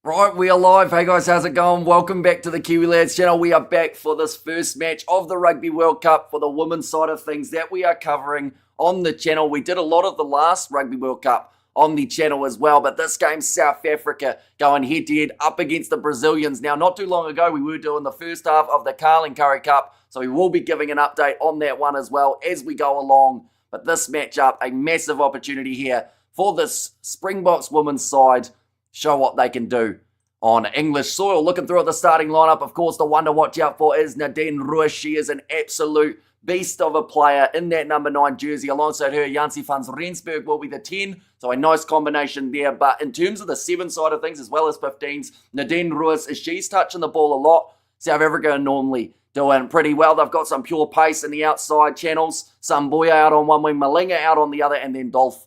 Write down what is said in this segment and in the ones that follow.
Right, we are live. Hey guys, how's it going? Welcome back to the Kiwi Lads channel. We are back for this first match of the Rugby World Cup for the women's side of things that we are covering on the channel. We did a lot of the last Rugby World Cup on the channel as well, but this game, South Africa going head-to-head up against the Brazilians. Now, not too long ago, we were doing the first half of the Carling Curry Cup, so we will be giving an update on that one as well as we go along. But this matchup, a massive opportunity here for this Springboks women's side. Show what they can do on English soil. Looking through at the starting lineup, of course, the one to watch out for is Nadine Roos. She is an absolute beast of a player in that number 9 jersey. Alongside her, Jansie van Rensburg will be the 10. So a nice combination there. But in terms of the 7 side of things, as well as 15s, Nadine Roos, she's touching the ball a lot. South Africa are normally doing pretty well. They've got some pure pace in the outside channels. Samboya out on one wing, Malinga out on the other, and then Dolph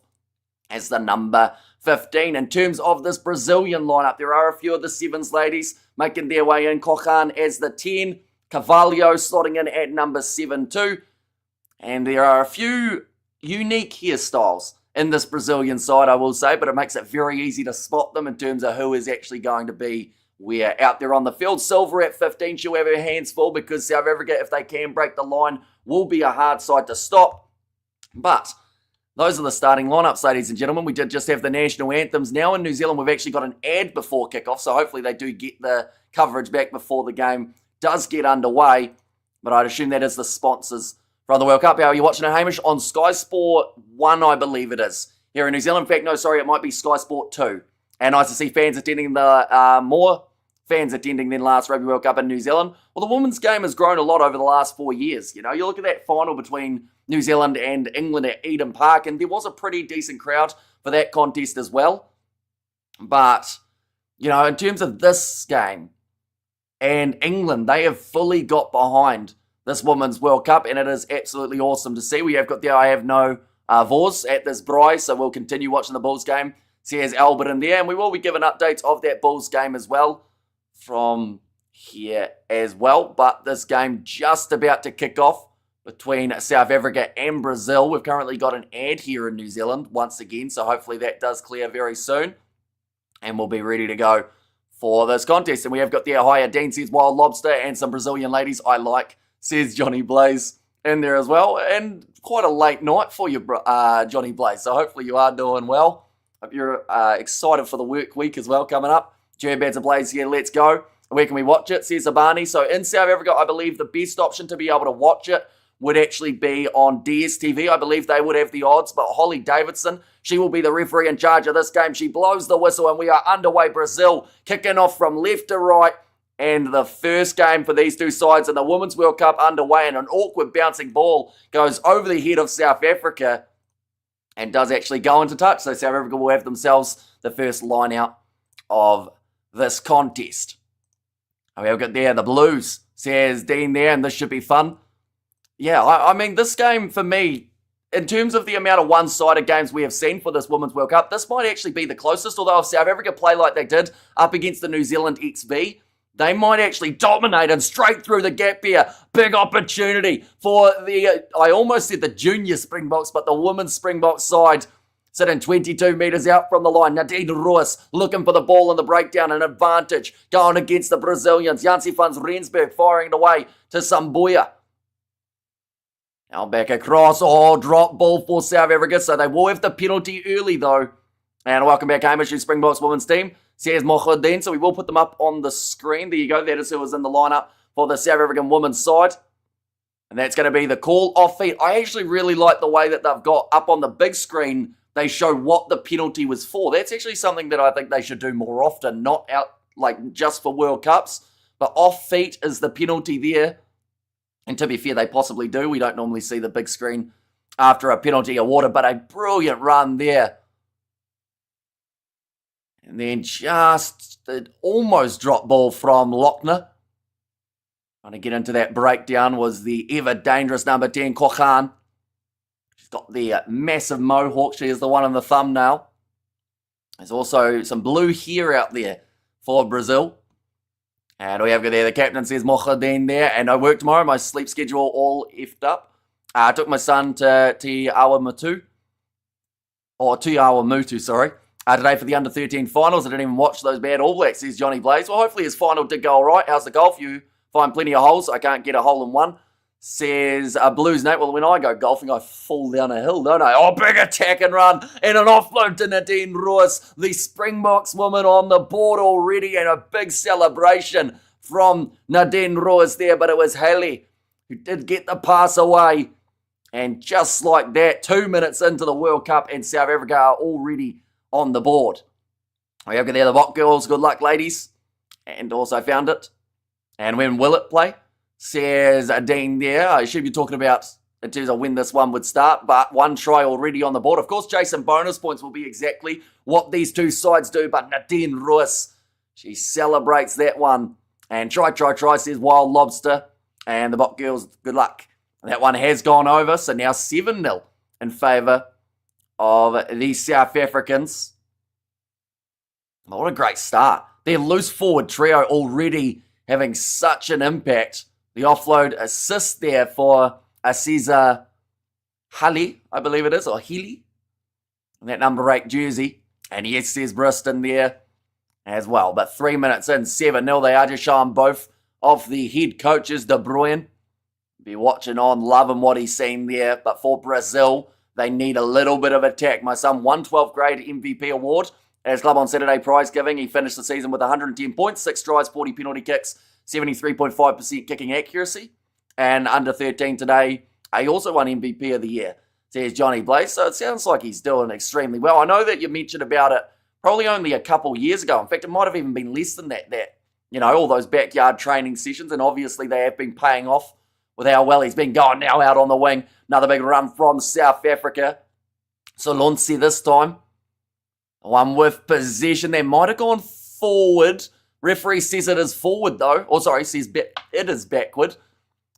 as the number 15. In terms of this Brazilian lineup, there are a few of the 7s ladies making their way in. Cochan as the 10, Carvalho slotting in at number 7 too. And there are a few unique hairstyles in this Brazilian side, I will say, but it makes it very easy to spot them in terms of who is actually going to be where out there on the field. Silver at 15, she'll have her hands full because South Africa, if they can break the line, will be a hard side to stop. But those are the starting lineups, ladies and gentlemen. We did just have the national anthems. Now in New Zealand, we've actually got an ad before kickoff, so hopefully they do get the coverage back before the game does get underway. But I'd assume that is the sponsors from the World Cup. How are you watching it, Hamish? On Sky Sport 1, I believe it is. Here in New Zealand. In fact, no, sorry, it might be Sky Sport 2. And nice to see fans attending more fans attending than last Rugby World Cup in New Zealand. Well, the women's game has grown a lot over the last 4 years. You know, you look at that final between New Zealand and England at Eden Park, and there was a pretty decent crowd for that contest as well. But, you know, in terms of this game and England, they have fully got behind this Women's World Cup, and it is absolutely awesome to see. We have got the I have no Vors at this Bry, so we'll continue watching the Bulls game. See, there's Albert in there, and we will be giving updates of that Bulls game as well from here as well. But this game just about to kick off between South Africa and Brazil. We've currently got an ad here in New Zealand once again, so hopefully that does clear very soon. And we'll be ready to go for this contest. And we have got the Ohio Dean says Wild Lobster and some Brazilian ladies I like, says Johnny Blaze in there as well. And quite a late night for you, Johnny Blaze. So hopefully you are doing well. Hope you're excited for the work week as well coming up. Gerbads and Blaze here, let's go. Where can we watch it, says Abani. So in South Africa, I believe the best option to be able to watch it would actually be on DSTV. I believe they would have the odds, but Holly Davidson, she will be the referee in charge of this game. She blows the whistle and we are underway. Brazil kicking off from left to right, and the first game for these two sides in the Women's World Cup underway, and an awkward bouncing ball goes over the head of South Africa and does actually go into touch. So South Africa will have themselves the first line out of this contest. We've got there the Blues, says Dean there, and this should be fun. Yeah, I mean, this game for me, in terms of the amount of one-sided games we have seen for this Women's World Cup, this might actually be the closest. Although if South Africa play like they did up against the New Zealand XB, they might actually dominate and straight through the gap here. Big opportunity for the, I almost said the junior Springboks, but the women's Springboks side sitting 22 metres out from the line. Nadine Roos looking for the ball in the breakdown, an advantage going against the Brazilians. Jansie van Rensburg firing it away to Samboya. Now back across. Oh, drop ball for South Africa. So they will have the penalty early though. And welcome back, Hamish, to Springboks women's team. Says Mochodin. So we will put them up on the screen. There you go. That is who was in the lineup for the South African women's side. And that's going to be the call off feet. I actually really like the way that they've got up on the big screen. They show what the penalty was for. That's actually something that I think they should do more often. Not out like just for World Cups. But off feet is the penalty there. And to be fair, they possibly do. We don't normally see the big screen after a penalty awarded, but a brilliant run there. And then just the almost drop ball from Lochner. Trying to get into that breakdown was the ever dangerous number 10, Cochan. She's got the massive mohawk. She is the one in the thumbnail. There's also some blue hair out there for Brazil. And we have there, the captain says Mochodin there, and I work tomorrow, my sleep schedule all effed up. I took my son to Te Awa Mutu, sorry. today for the under-13 finals. I didn't even watch those bad All Blacks, says Johnny Blaze. Well, hopefully his final did go all right. How's the golf? You find plenty of holes. I can't get a hole in one. Says Blues Nate, well, when I go golfing, I fall down a hill, don't I? Oh, big attack and run and an offload to Nadine Ruiz. The Springboks woman on the board already, and a big celebration from Nadine Ruiz there, but it was Haley who did get the pass away. And just like that, 2 minutes into the World Cup, and South Africa are already on the board. We have there the Bok girls. Good luck, ladies. And also found it. And when will it play? Says Dean there. I should be talking about in terms of when this one would start, but one try already on the board. Of course, Jason bonus points will be exactly what these two sides do, but Nadine Ruiz, she celebrates that one. And try, says Wild Lobster. And the Bok girls, good luck. That one has gone over, so now 7-0 in favour of the South Africans. Oh, what a great start. Their loose forward trio already having such an impact. The offload assist there for Aziza Hali, I believe it is, or Healy. That number 8 jersey. And yes, there's Briston there as well. But 3 minutes in, 7-0. They are just showing both of the head coaches, De Bruyne. Be watching on, loving what he's seen there. But for Brazil, they need a little bit of attack. My son won 12th grade MVP award at his club on Saturday prize giving. He finished the season with 110 points, 6 tries, 40 penalty kicks, 73.5% kicking accuracy. And under 13 today, he also won MVP of the year, says Johnny Blaze. So it sounds like he's doing extremely well. I know that you mentioned about it probably only a couple years ago. In fact, it might have even been less than that, all those backyard training sessions. And obviously they have been paying off with how well he's been going now out on the wing. Another big run from South Africa. So Lonsi this time. One with possession. They might have gone forward. Referee says it is forward though. Says it is backward.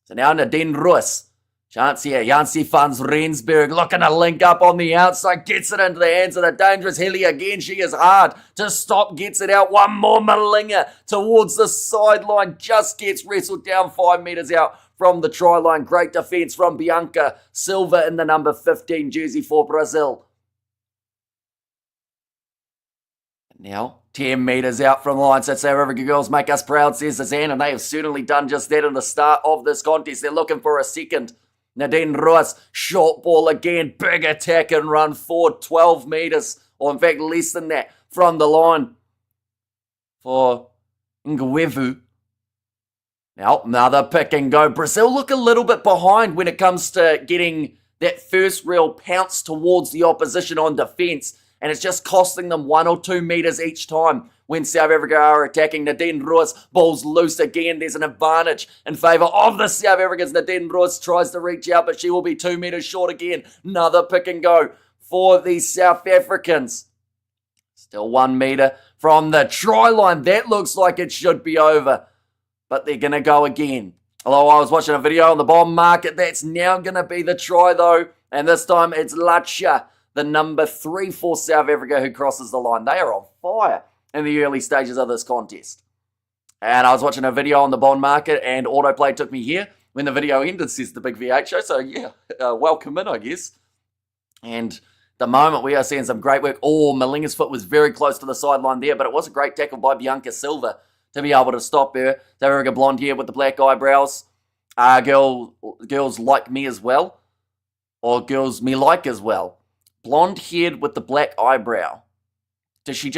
So now Nadine Ruiz. Chance here. Jansi Fans Rensburg looking to link up on the outside. Gets it into the hands of the dangerous Hilly again. She is hard to stop. Gets it out. One more Malinga towards the sideline. Just gets wrestled down 5 metres out from the try line. Great defence from Bianca Silva in the number 15 jersey for Brazil. Now, 10 metres out from the line. So South Africa girls make us proud, says Zazan, and they have certainly done just that in the start of this contest. They're looking for a second. Nadine Ruiz, short ball again, big attack and run forward, 12 metres, or in fact less than that, from the line for Ngwevu. Now, another pick and go. Brazil look a little bit behind when it comes to getting that first real pounce towards the opposition on defence. And it's just costing them 1 or 2 metres each time when South Africa are attacking. Nadine Ruiz, ball's loose again. There's an advantage in favour of the South Africans. Nadine Ruiz tries to reach out, but she will be 2 metres short again. Another pick and go for the South Africans. Still 1 metre from the try line. That looks like it should be over, but they're going to go again. Although I was watching a video on the bond market, that's now going to be the try though. And this time it's Latsha, the number 3 for South Africa, who crosses the line. They are on fire in the early stages of this contest. And I was watching a video on the bond market, and autoplay took me here. When the video ended, says the big V8 show. So yeah, welcome in, I guess. And the moment we are seeing some great work. Oh, Malinga's foot was very close to the sideline there, but it was a great tackle by Bianca Silva to be able to stop her. South Africa blonde hair with the black eyebrows. Girls like me as well. Or girls me like as well. Blonde haired with the black eyebrow. Does she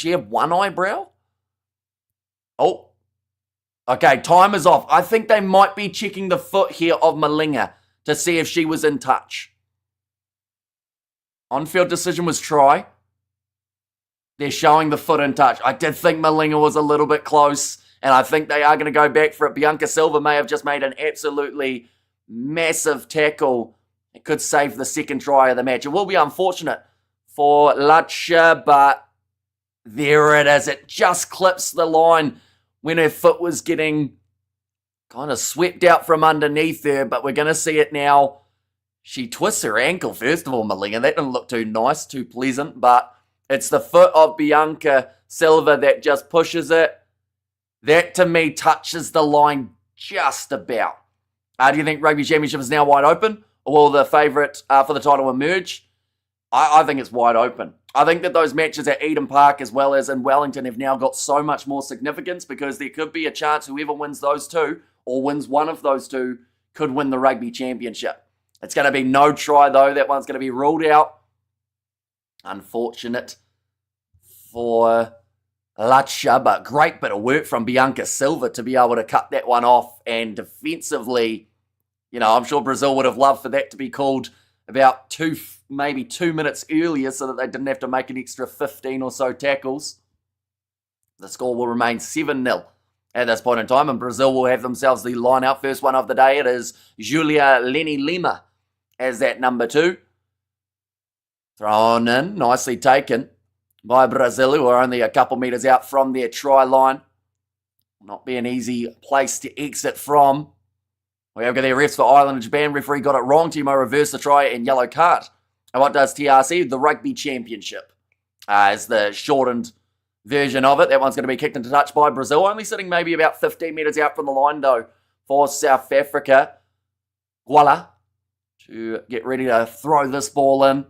have one eyebrow? Oh. Okay, time is off. I think they might be checking the foot here of Malinga to see if she was in touch. On-field decision was try. They're showing the foot in touch. I did think Malinga was a little bit close, and I think they are going to go back for it. Bianca Silva may have just made an absolutely massive tackle. It could save the second try of the match. It will be unfortunate for Latsha, but there it is. It just clips the line when her foot was getting kind of swept out from underneath her, but we're going to see it now. She twists her ankle, first of all, Malinga. That didn't look too nice, too pleasant, but it's the foot of Bianca Silva that just pushes it. That, to me, touches the line just about. Do you think Rugby Championship is now wide open? Or will the favourite for the title emerge? I think it's wide open. I think that those matches at Eden Park as well as in Wellington have now got so much more significance because there could be a chance whoever wins those two or wins one of those two could win the rugby championship. It's going to be no try though. That one's going to be ruled out. Unfortunate for Lacha, but great bit of work from Bianca Silva to be able to cut that one off. And defensively, I'm sure Brazil would have loved for that to be called about maybe 2 minutes earlier so that they didn't have to make an extra 15 or so tackles. The score will remain 7-0 at this point in time, and Brazil will have themselves the line-out. First one of the day, it is Julia Lenny Lima as that number 2. Thrown in, nicely taken by Brazil, who are only a couple metres out from their try line. Not be an easy place to exit from. We have got their refs for Ireland and Japan. Referee got it wrong. Timo reversed the try and yellow card. And what does TRC? The Rugby Championship is the shortened version of it. That one's going to be kicked into touch by Brazil. Only sitting maybe about 15 metres out from the line, though, for South Africa. Guala to get ready to throw this ball in.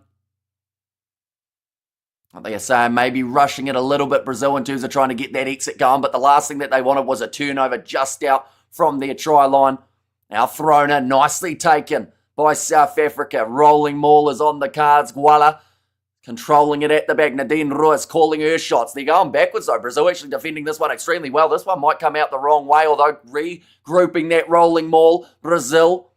They are saying maybe rushing it a little bit, Brazil, in terms of trying to get that exit going. But the last thing that they wanted was a turnover just out from their try line. Now thrown in, nicely taken by South Africa. Rolling maul is on the cards. Guala controlling it at the back. Nadine Ruiz calling her shots. They're going backwards though. Brazil actually defending this one extremely well. This one might come out the wrong way, although regrouping that rolling maul. Brazil,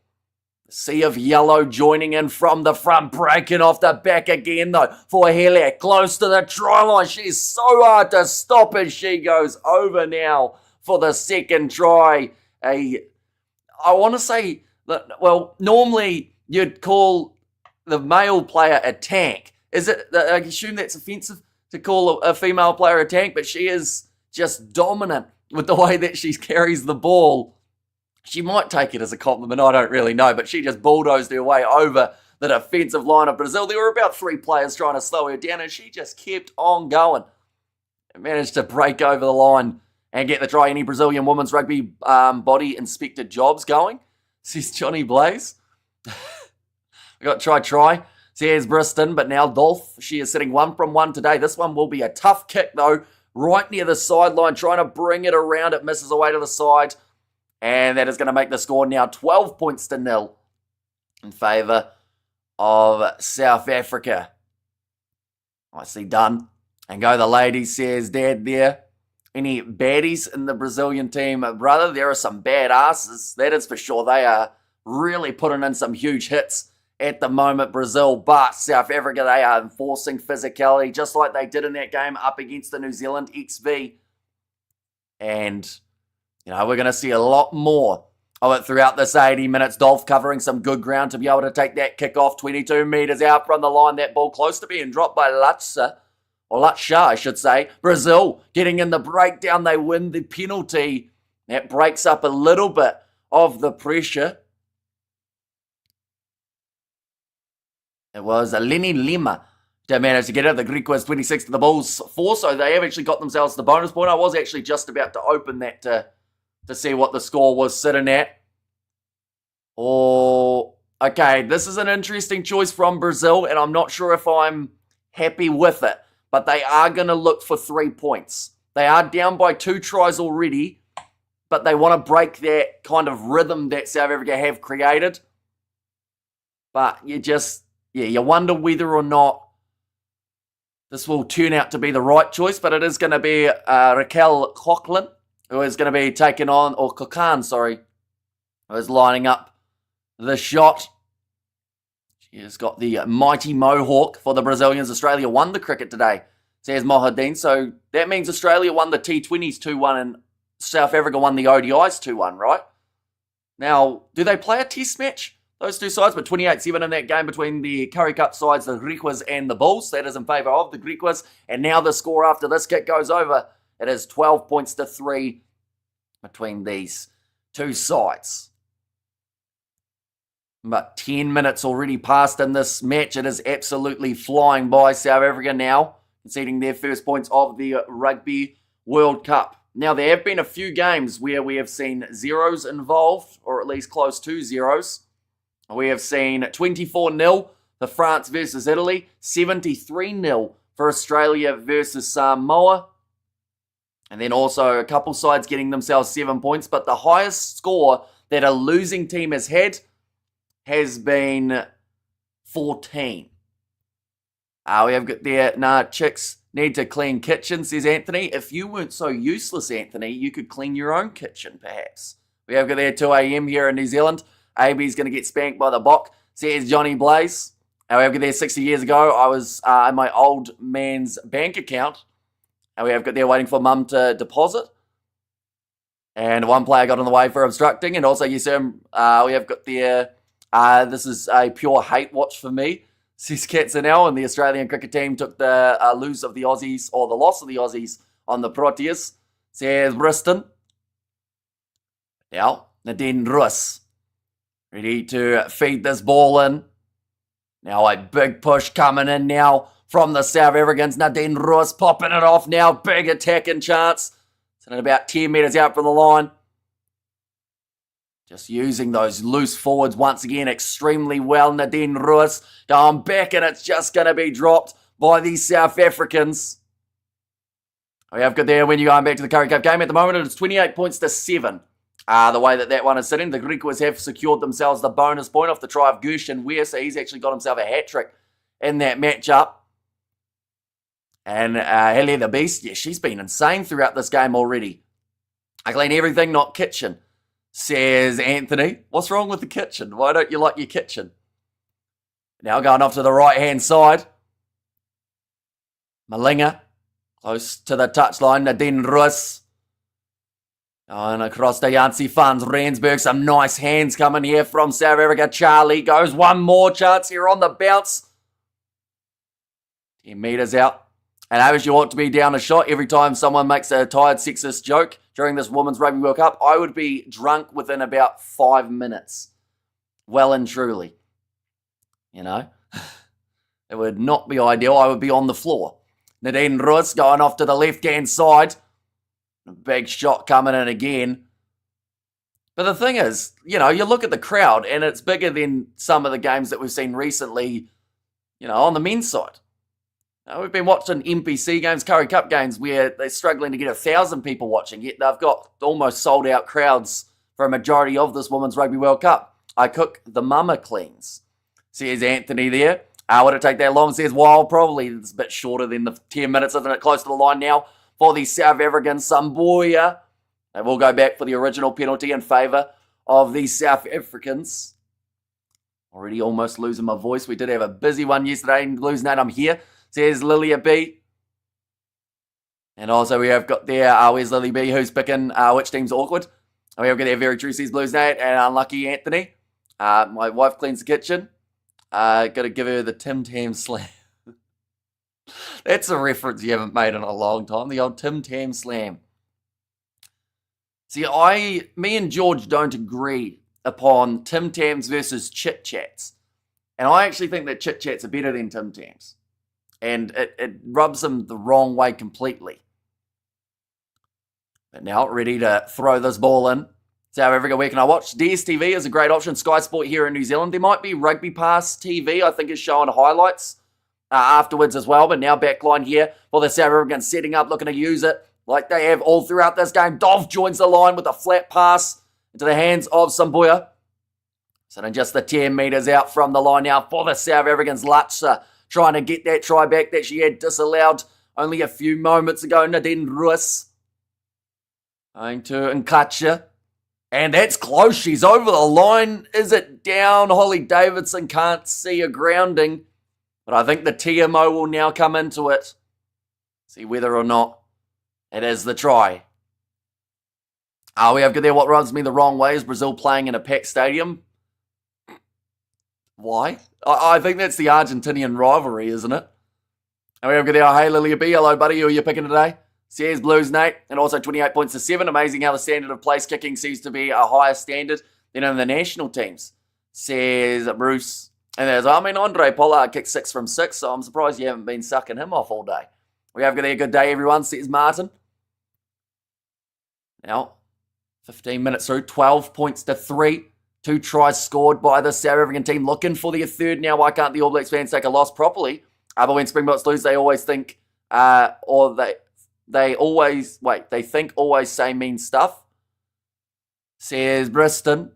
sea of yellow joining in from the front. Breaking off the back again though for Hele. Close to the try line. She's so hard to stop as she goes over now for the second try. I want to say that, well, normally you'd call the male player a tank. Is it? I assume that's offensive to call a female player a tank, but she is just dominant with the way that she carries the ball. She might take it as a compliment, I don't really know, but she just bulldozed her way over the defensive line of Brazil. There were about 3 players trying to slow her down, and she just kept on going and managed to break over the line and get the try. Any Brazilian women's rugby body inspector jobs going, says Johnny Blaze. We got try. Says Briston, but now Dolph. She is sitting 1 from 1 today. This one will be a tough kick, though, right near the sideline, trying to bring it around. It misses away to the side, and that is going to make the score now 12 points to 0 in favour of South Africa. Nicely done. And go the ladies, says Dad there. Any baddies in the Brazilian team? Brother, there are some bad asses. That is for sure. They are really putting in some huge hits at the moment, Brazil. But South Africa, they are enforcing physicality, just like they did in that game up against the New Zealand XV. And, we're going to see a lot more of it throughout this 80 minutes. Dolph covering some good ground to be able to take that kick off 22 metres out from the line. That ball close to being dropped by Lacha, I should say. Brazil getting in the breakdown. They win the penalty. That breaks up a little bit of the pressure. It was Lenny Lima that managed to get it. The Greek was 26 to the Bulls 4, so they have actually got themselves the bonus point. I was actually just about to open that to see what the score was sitting at. Okay, this is an interesting choice from Brazil, and I'm not sure if I'm happy with it. But they are going to look for 3 points. They are down by 2 tries already, but they want to break that kind of rhythm that South Africa have created. But you wonder whether or not this will turn out to be the right choice, but it is going to be Raquel Coughlin, who is going to be taking on, or Kokan, sorry, who is lining up the shot. She has got the mighty Mohawk for the Brazilians. Australia won the cricket today, says Mohadeen. So that means Australia won the T20s 2-1 and South Africa won the ODIs 2-1, right? Now, do they play a test match? Those two sides, but 28-7 in that game between the Currie Cup sides, the Griquas and the Bulls. That is in favour of the Griquas. And now the score after this kick goes over. It is 12 points to 3 between these two sides. But 10 minutes already passed in this match. It is absolutely flying by. South Africa now conceding their first points of the Rugby World Cup. Now, there have been a few games where we have seen zeros involved, or at least close to zeros. We have seen 24-0 for France versus Italy, 73-0 for Australia versus Samoa. And then also a couple sides getting themselves 7 points. But the highest score that a losing team has had has been 14. We have got there, chicks need to clean kitchen, says Anthony. If you weren't so useless, Anthony, you could clean your own kitchen, perhaps. We have got there 2 a.m. here in New Zealand. AB's going to get spanked by the Bok, says Johnny Blaze. We have got there 60 years ago. I was in my old man's bank account. And we have got there waiting for mum to deposit. And one player got in the way for obstructing. And also, yes, sir, we have got there, this is a pure hate watch for me, says Katzenell. And the Australian cricket team took the loss of the Aussies on the Proteas, says Briston. Now, Nadine Russ, ready to feed this ball in. Now a big push coming in now from the South Africans. Nadine Russ popping it off now. Big attacking chance. It's at about 10 metres out from the line. Just using those loose forwards once again extremely well. Nadine Russ going back, and it's just going to be dropped by these South Africans. We have got there when you're going back to the Currie Cup game. At the moment, it's 28 points to 7. The way that one is sitting, the Griquas have secured themselves the bonus point off the try of Gershon Ware, so he's actually got himself a hat-trick in that matchup. And Helly the Beast, yeah, she's been insane throughout this game already. I clean everything, not kitchen, says Anthony. What's wrong with the kitchen? Why don't you like your kitchen? Now going off to the right-hand side. Malinga, close to the touchline. Nadine Russ. And across the Yancey Funds, Rensburg, some nice hands coming here from South Africa. Charlie goes one more chance here on the bounce. 10 metres out. And as you ought to be down a shot every time someone makes a tired sexist joke during this Women's Rugby World Cup, I would be drunk within about 5 minutes. Well and truly. You know? It would not be ideal. I would be on the floor. Nadine Russ going off to the left-hand side. A big shot coming in again. But the thing is, you know, you look at the crowd and it's bigger than some of the games that we've seen recently, you know, on the men's side. We've been watching NPC games, Currie Cup games, where they're struggling to get 1,000 people watching, yet they've got almost sold out crowds for a majority of this Women's Rugby World Cup. I cook, the mama cleans, says Anthony there. Would it take that long, says Wild? Probably. It's a bit shorter than the 10 minutes, isn't it? Close to the line now for the South African Samboya. They will go back for the original penalty in favour of the South Africans. Already almost losing my voice. We did have a busy one yesterday. Blues Nate, I'm here, says Lilia B. And also we have got there, where's Lily B, who's picking which team's awkward. We have got there, very true, says Blues Nate, and unlucky Anthony. My wife cleans the kitchen. Got to give her the Tim Tam slam. That's a reference you haven't made in a long time. The old Tim Tam slam. See, me and George don't agree upon Tim Tams versus Chit Chats. And I actually think that Chit Chats are better than Tim Tams. And it rubs them the wrong way completely. But now, ready to throw this ball in. South Africa, where can I watch? DSTV is a great option. Sky Sport here in New Zealand. There might be Rugby Pass TV, I think, is showing highlights afterwards as well. But now backline here for the South Africans setting up, looking to use it like they have all throughout this game. Dov joins the line with a flat pass into the hands of Samboya. Sitting just the 10 metres out from the line now for the South Africans. Lutzer trying to get that try back that she had disallowed only a few moments ago. Nadine Russ going to Nkacha. And that's close. She's over the line. Is it down? Holly Davidson can't see a grounding. But I think the TMO will now come into it. See whether or not it is the try. We have got there. What rubs me the wrong way is Brazil playing in a packed stadium. Why? I think that's the Argentinian rivalry, isn't it? And we have got there. Hey, Lilia B. Hello, buddy. Who are you picking today? Says Blues Nate. And also 28 points to 7. Amazing how the standard of place kicking seems to be a higher standard than in the national teams. Says Bruce. And there's, Andre Pollard kicked 6 from 6, so I'm surprised you haven't been sucking him off all day. We have got there. Good day, everyone, says Martin. Now, 15 minutes through, 12 points to 3. 2 tries scored by the South African team. Looking for their third now. Why can't the All Blacks fans take a loss properly? But when Springboks lose, they always think, they think always say mean stuff. Says Briston.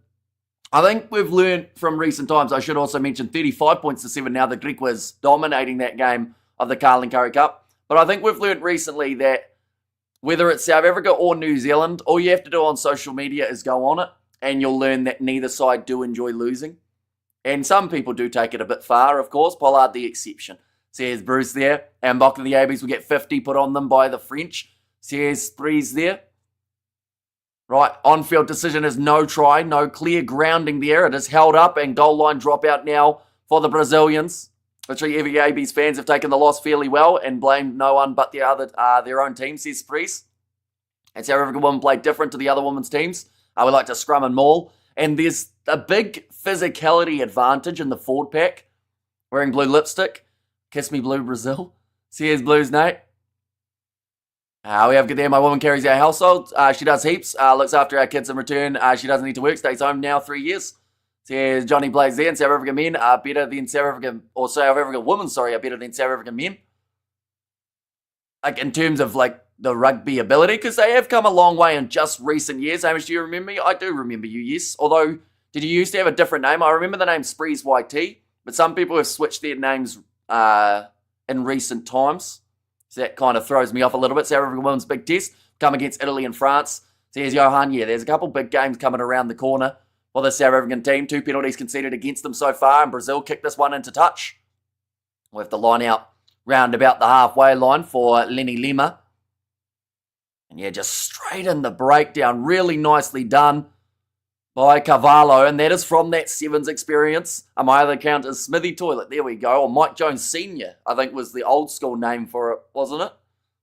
I think we've learned from recent times. I should also mention 35 points to 7 now. The Greek was dominating that game of the Carling Curry Cup. But I think we've learned recently that whether it's South Africa or New Zealand, all you have to do on social media is go on it, and you'll learn that neither side do enjoy losing. And some people do take it a bit far, of course. Pollard the exception. Says Bruce there. And Bok and the ABs will get 50 put on them by the French. Says Sprees there. Right, on-field decision is no try, no clear grounding there. It is held up and goal line dropout now for the Brazilians. Literally every AB's fans have taken the loss fairly well and blamed no one but their own team, says Sprees. And South African women played different to the other women's teams. We like to scrum and maul. And there's a big physicality advantage in the forward pack. Wearing blue lipstick. Kiss me blue, Brazil. Says Blues, Nate. We have good there. My woman carries our household. She does heaps. Looks after our kids in return. She doesn't need to work. Stays home now 3 years. Says Johnny Blaze there. And South African men are better than South African women, are better than South African men. Like in terms of like the rugby ability, because they have come a long way in just recent years. Hamish, do you remember me? I do remember you, yes. Although, did you used to have a different name? I remember the name Sprees YT, but some people have switched their names in recent times. So that kind of throws me off a little bit. South African women's big test, come against Italy and France. So here's Johan. Yeah, there's a couple big games coming around the corner for the South African team. 2 penalties conceded against them so far, and Brazil kicked this one into touch. With the line out round about the halfway line for Lenny Lima. And yeah, just straight in the breakdown. Really nicely done by Cavallo. And that is from that Sevens experience. My other account is Smithy Toilet. There we go. Or Mike Jones Sr., I think was the old school name for it, wasn't it?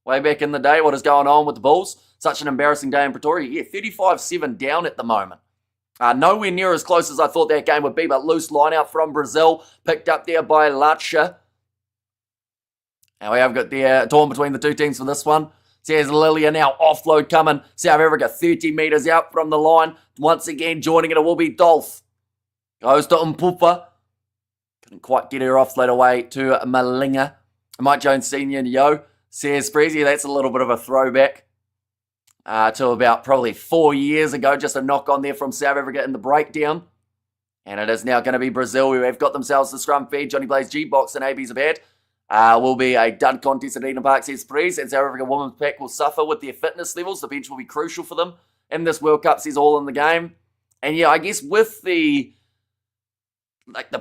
Way back in the day. What is going on with the Bulls? Such an embarrassing day in Pretoria. Yeah, 35-7 down at the moment. Nowhere near as close as I thought that game would be, but loose line out from Brazil. Picked up there by Lacha. And we have got the torn between the two teams for this one. Says Lilia now, offload coming. South Africa 30 metres out from the line. Once again, joining it will be Dolph. Goes to Mpupa. Couldn't quite get her offload away to Malinga. Mike Jones Sr. and Yo. Says Spreezy, that's a little bit of a throwback to about probably 4 years ago. Just a knock on there from South Africa in the breakdown. And it is now going to be Brazil who have got themselves the scrum feed. Johnny Blaze, G-Box and ABs have had. Will be a dud contest at Eden Park, says Sprees, and South Africa women's pack will suffer with their fitness levels. The bench will be crucial for them in this World Cup, says all in the game. And yeah, I guess with the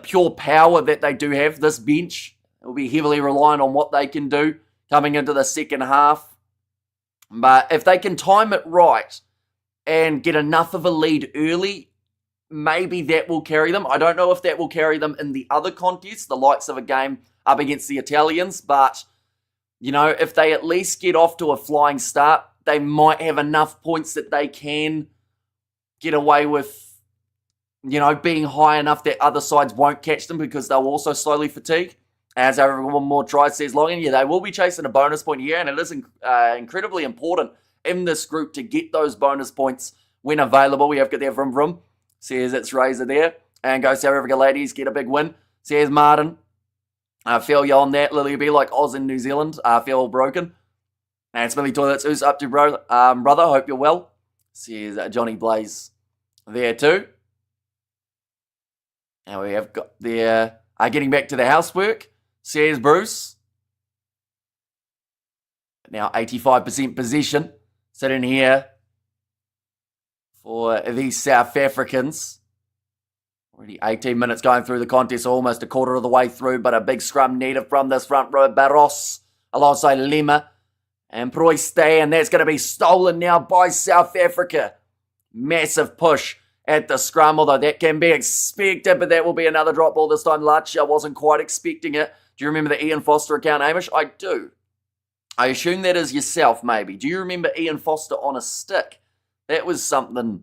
pure power that they do have, this bench will be heavily reliant on what they can do coming into the second half. But if they can time it right and get enough of a lead early, maybe that will carry them. I don't know if that will carry them in the other contests, the likes of a game up against the Italians, but, you know, if they at least get off to a flying start, they might have enough points that they can get away with, you know, being high enough that other sides won't catch them because they'll also slowly fatigue. As everyone more tries, says Long, and yeah, they will be chasing a bonus point here, and it is incredibly important in this group to get those bonus points when available. We have got there Vroom Vroom, says it's Razor there, and go South Africa ladies, get a big win, says Martin. Feel you on that, Lily be like Oz in New Zealand. Feel all broken. And Smithy Toilets, who's up to, brother? Hope you're well. Says Johnny Blaze there too. And we have got there, getting back to the housework, says Bruce. Now 85% possession. Sitting here for these South Africans. Already 18 minutes going through the contest, almost a quarter of the way through, but a big scrum needed from this front row. Barros alongside Lima and Proiste, and that's going to be stolen now by South Africa. Massive push at the scrum, although that can be expected, but that will be another drop ball this time. Lacha wasn't quite expecting it. Do you remember the Ian Foster account, Hamish? I do. I assume that is yourself, maybe. Do you remember Ian Foster on a stick? That was something...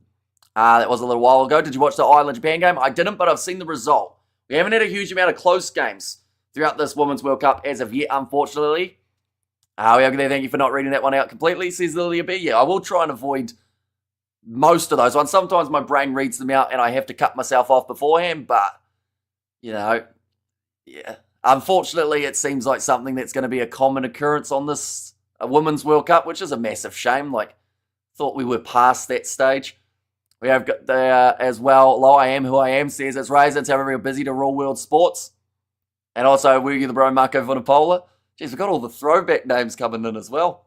that was a little while ago. Did you watch the Ireland-Japan game? I didn't, but I've seen the result. We haven't had a huge amount of close games throughout this Women's World Cup as of yet, unfortunately. We are there. Thank you for not reading that one out completely, says Lilia B. Yeah, I will try and avoid most of those ones. Sometimes my brain reads them out and I have to cut myself off beforehand, but, you know, yeah. Unfortunately, it seems like something that's going to be a common occurrence on this Women's World Cup, which is a massive shame. Like, thought we were past that stage. We have got there as well. Lo, I am who I am says it's Raisins, however busy to rule world sports. And also, Woogie the Bro, Marco Vunipola. Jeez, we've got all the throwback names coming in as well.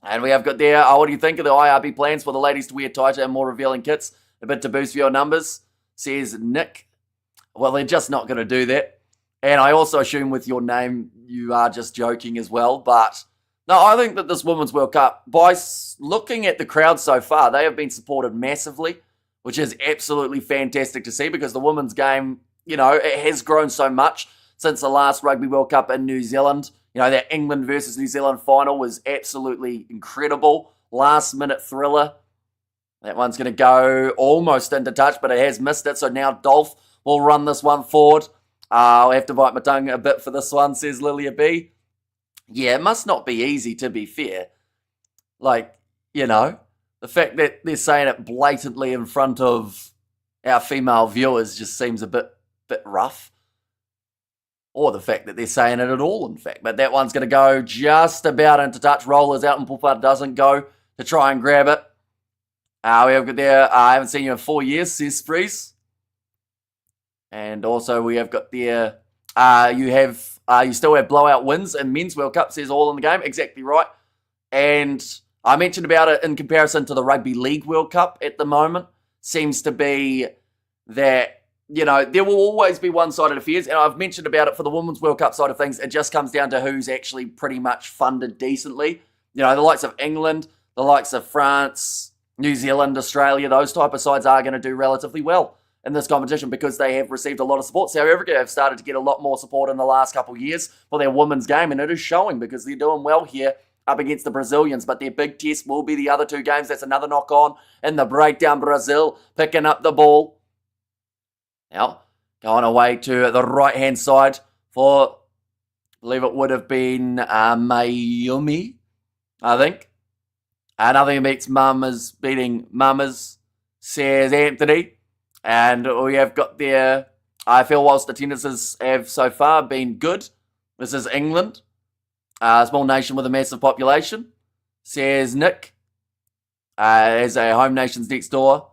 And we have got there, what do you think of the IRB plans for the ladies to wear tighter and more revealing kits? A bit to boost your numbers, says Nick. Well, they're just not going to do that. And I also assume with your name, you are just joking as well. But no, I think that this Women's World Cup, by looking at the crowd so far, they have been supported massively, which is absolutely fantastic to see because the women's game, it has grown so much since the last Rugby World Cup in New Zealand. That England versus New Zealand final was absolutely incredible. Last minute thriller. That one's going to go almost into touch, but it has missed it. So now Dolph will run this one forward. I'll have to bite my tongue a bit for this one, says Lilia B. Yeah, it must not be easy, to be fair. The fact that they're saying it blatantly in front of our female viewers just seems a bit rough. Or the fact that they're saying it at all, in fact. But that one's going to go just about into touch. Rollers out and Pupa doesn't go to try and grab it. We have got there, I haven't seen you in 4 years, says Sprees. And also we have got there, you still have blowout wins in Men's World Cup, says all in the game. Exactly right. And I mentioned about it in comparison to the Rugby League World Cup at the moment. Seems to be that, there will always be one-sided affairs. And I've mentioned about it for the Women's World Cup side of things. It just comes down to who's actually pretty much funded decently. The likes of England, the likes of France, New Zealand, Australia, those type of sides are going to do relatively well in this competition because they have received a lot of support. South Africa have started to get a lot more support in the last couple of years for their women's game, and it is showing because they're doing well here up against the Brazilians. But their big test will be the other two games. That's another knock-on in the breakdown. Brazil picking up the ball. Now, going away to the right-hand side for, I believe it would have been Mayumi, I think. Nothing beats Mamas beating Mamas, says Anthony. And we have got there, I feel whilst attendances have so far been good, this is England, a small nation with a massive population, says Nick, as a home nation's next door.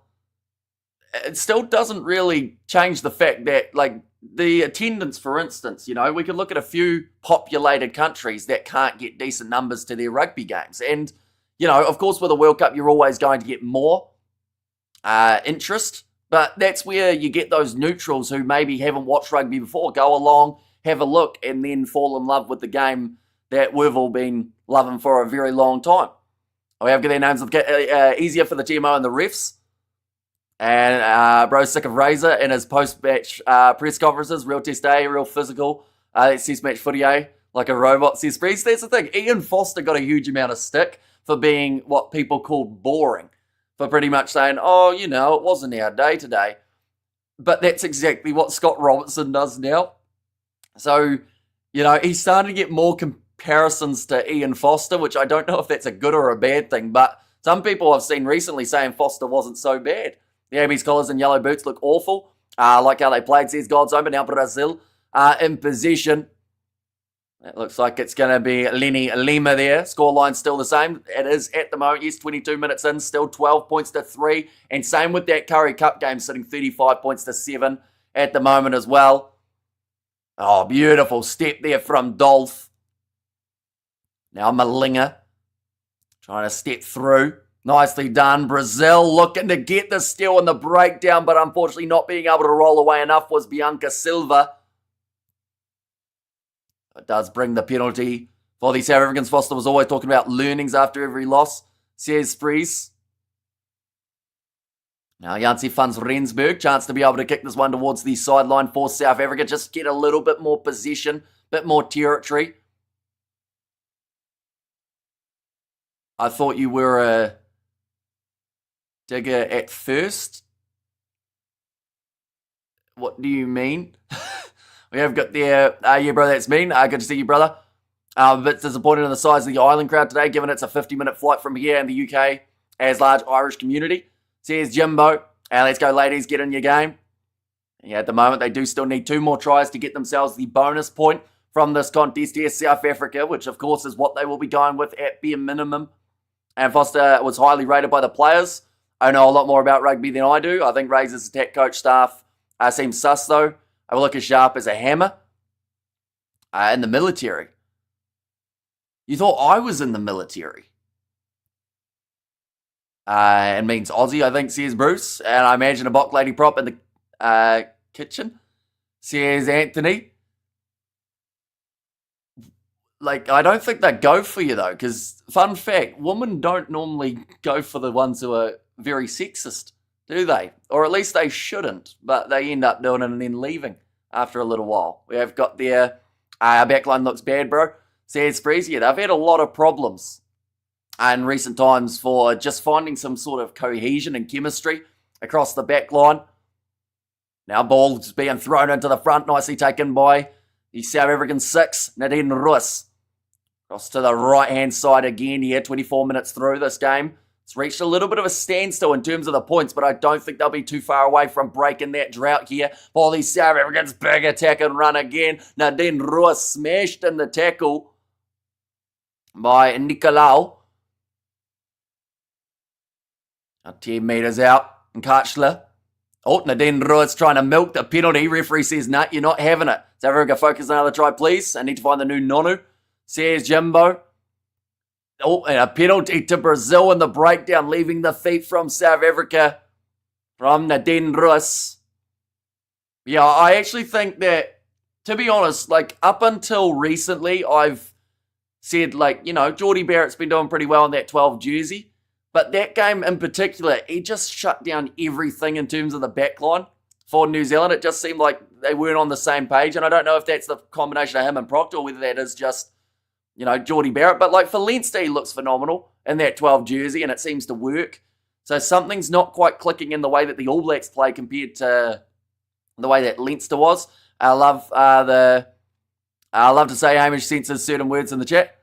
It still doesn't really change the fact that, the attendance, for instance, we could look at a few populated countries that can't get decent numbers to their rugby games. And, of course, with a World Cup, you're always going to get more interest. But that's where you get those neutrals who maybe haven't watched rugby before. Go along, have a look, and then fall in love with the game that we've all been loving for a very long time. We have got their names easier for the TMO and the refs. And bro's sick of Razor in his post-match press conferences. Real test A, real physical. It's test match footy A, like a robot, says Breeze. That's the thing. Ian Foster got a huge amount of stick for being what people call boring. For pretty much saying, it wasn't our day today. But that's exactly what Scott Robertson does now. So, he's starting to get more comparisons to Ian Foster, which I don't know if that's a good or a bad thing. But some people I've seen recently saying Foster wasn't so bad. The AB's collars and yellow boots look awful. Like how they played, says God's Own, but now Brazil in possession. It looks like it's going to be Lenny Lima there. Scoreline still the same. It is at the moment, yes, 22 minutes in, still 12 points to 3. And same with that Curry Cup game, sitting 35 points to 7 at the moment as well. Oh, beautiful step there from Dolph. Now Malinga trying to step through. Nicely done. Brazil looking to get the steal in the breakdown, but unfortunately not being able to roll away enough was Bianca Silva. It does bring the penalty for the South Africans. Foster was always talking about learnings after every loss, says Fries. Now Jansi Funds Rensburg, chance to be able to kick this one towards the sideline for South Africa. Just get a little bit more possession, bit more territory. I thought you were a digger at first. What do you mean? We have got there, yeah, bro, that's mean. Good to see you, brother. A bit disappointed in the size of the island crowd today, given it's a 50-minute flight from here in the UK as large Irish community. Says Jimbo. Let's go, ladies, get in your game. Yeah, at the moment, they do still need 2 more tries to get themselves the bonus point from this contest here, South Africa, which of course is what they will be going with at bare minimum. And Foster was highly rated by the players. I know a lot more about rugby than I do. I think Razor's attack coach staff seems sus though. I will look as sharp as a hammer in the military. You thought I was in the military? It means Aussie, I think, says Bruce. And I imagine a Bok lady prop in the kitchen, says Anthony. Like, I don't think they go for you, though, because, fun fact, women don't normally go for the ones who are very sexist, do they? Or at least they shouldn't, but they end up doing it and then leaving after a little while. We have got their backline looks bad, bro. Says Sprees, yeah, they've had a lot of problems in recent times for just finding some sort of cohesion and chemistry across the backline. Now ball's being thrown into the front, nicely taken by the South African 6, Nadine Roos. Cross to the right-hand side again here, 24 minutes through this game. It's reached a little bit of a standstill in terms of the points, but I don't think they'll be too far away from breaking that drought here. For the South Africans, big attack and run again. Nadine Roos smashed in the tackle by Nicolau. 10 metres out, and Kachler. Oh, Nadine Roos trying to milk the penalty. Referee says, nah, you're not having it. South Africa, focus on another try, please. I need to find the new Nonu. Says Jimbo. Oh, and a penalty to Brazil in the breakdown, leaving the feet from South Africa from Nadine Roos. Yeah, I actually think that, to be honest, like, up until recently, I've said, like, you know, Geordie Barrett's been doing pretty well in that 12 jersey. But that game in particular, he just shut down everything in terms of the backline for New Zealand. It just seemed like they weren't on the same page. And I don't know if that's the combination of him and Proctor or whether that is just, you know, Geordie Barrett. But like for Leinster, he looks phenomenal in that 12 jersey and it seems to work. So something's not quite clicking in the way that the All Blacks play compared to the way that Leinster was. I love to say Hamish censors certain words in the chat.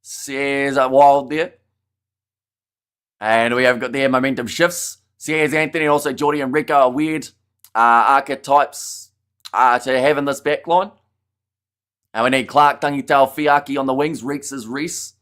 Says Wild there. And we have got their momentum shifts. Says Anthony, also Geordie and Rico are weird archetypes to have in this backline. And we need Clark, Tangitau, Fiaki on the wings. Reeks is Reese.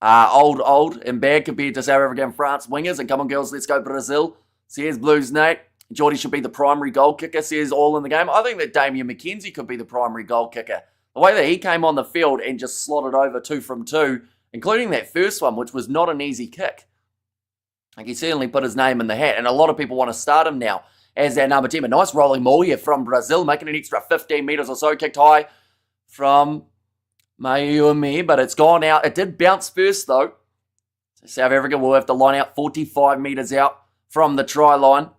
Old and bad compared to South Africa and France wingers. And come on, girls, let's go Brazil. Says Blues Nate. Geordie should be the primary goal kicker, says all in the game. I think that Damian McKenzie could be the primary goal kicker. The way that he came on the field and just slotted over 2 from 2, including that first one, which was not an easy kick. Like he certainly put his name in the hat, and a lot of people want to start him now as their number 10. A nice rolling ball here from Brazil, making an extra 15 metres or so, kicked high from Mayumi, but it's gone out. It did bounce first, though. So South Africa will have to line out 45 metres out from the try line.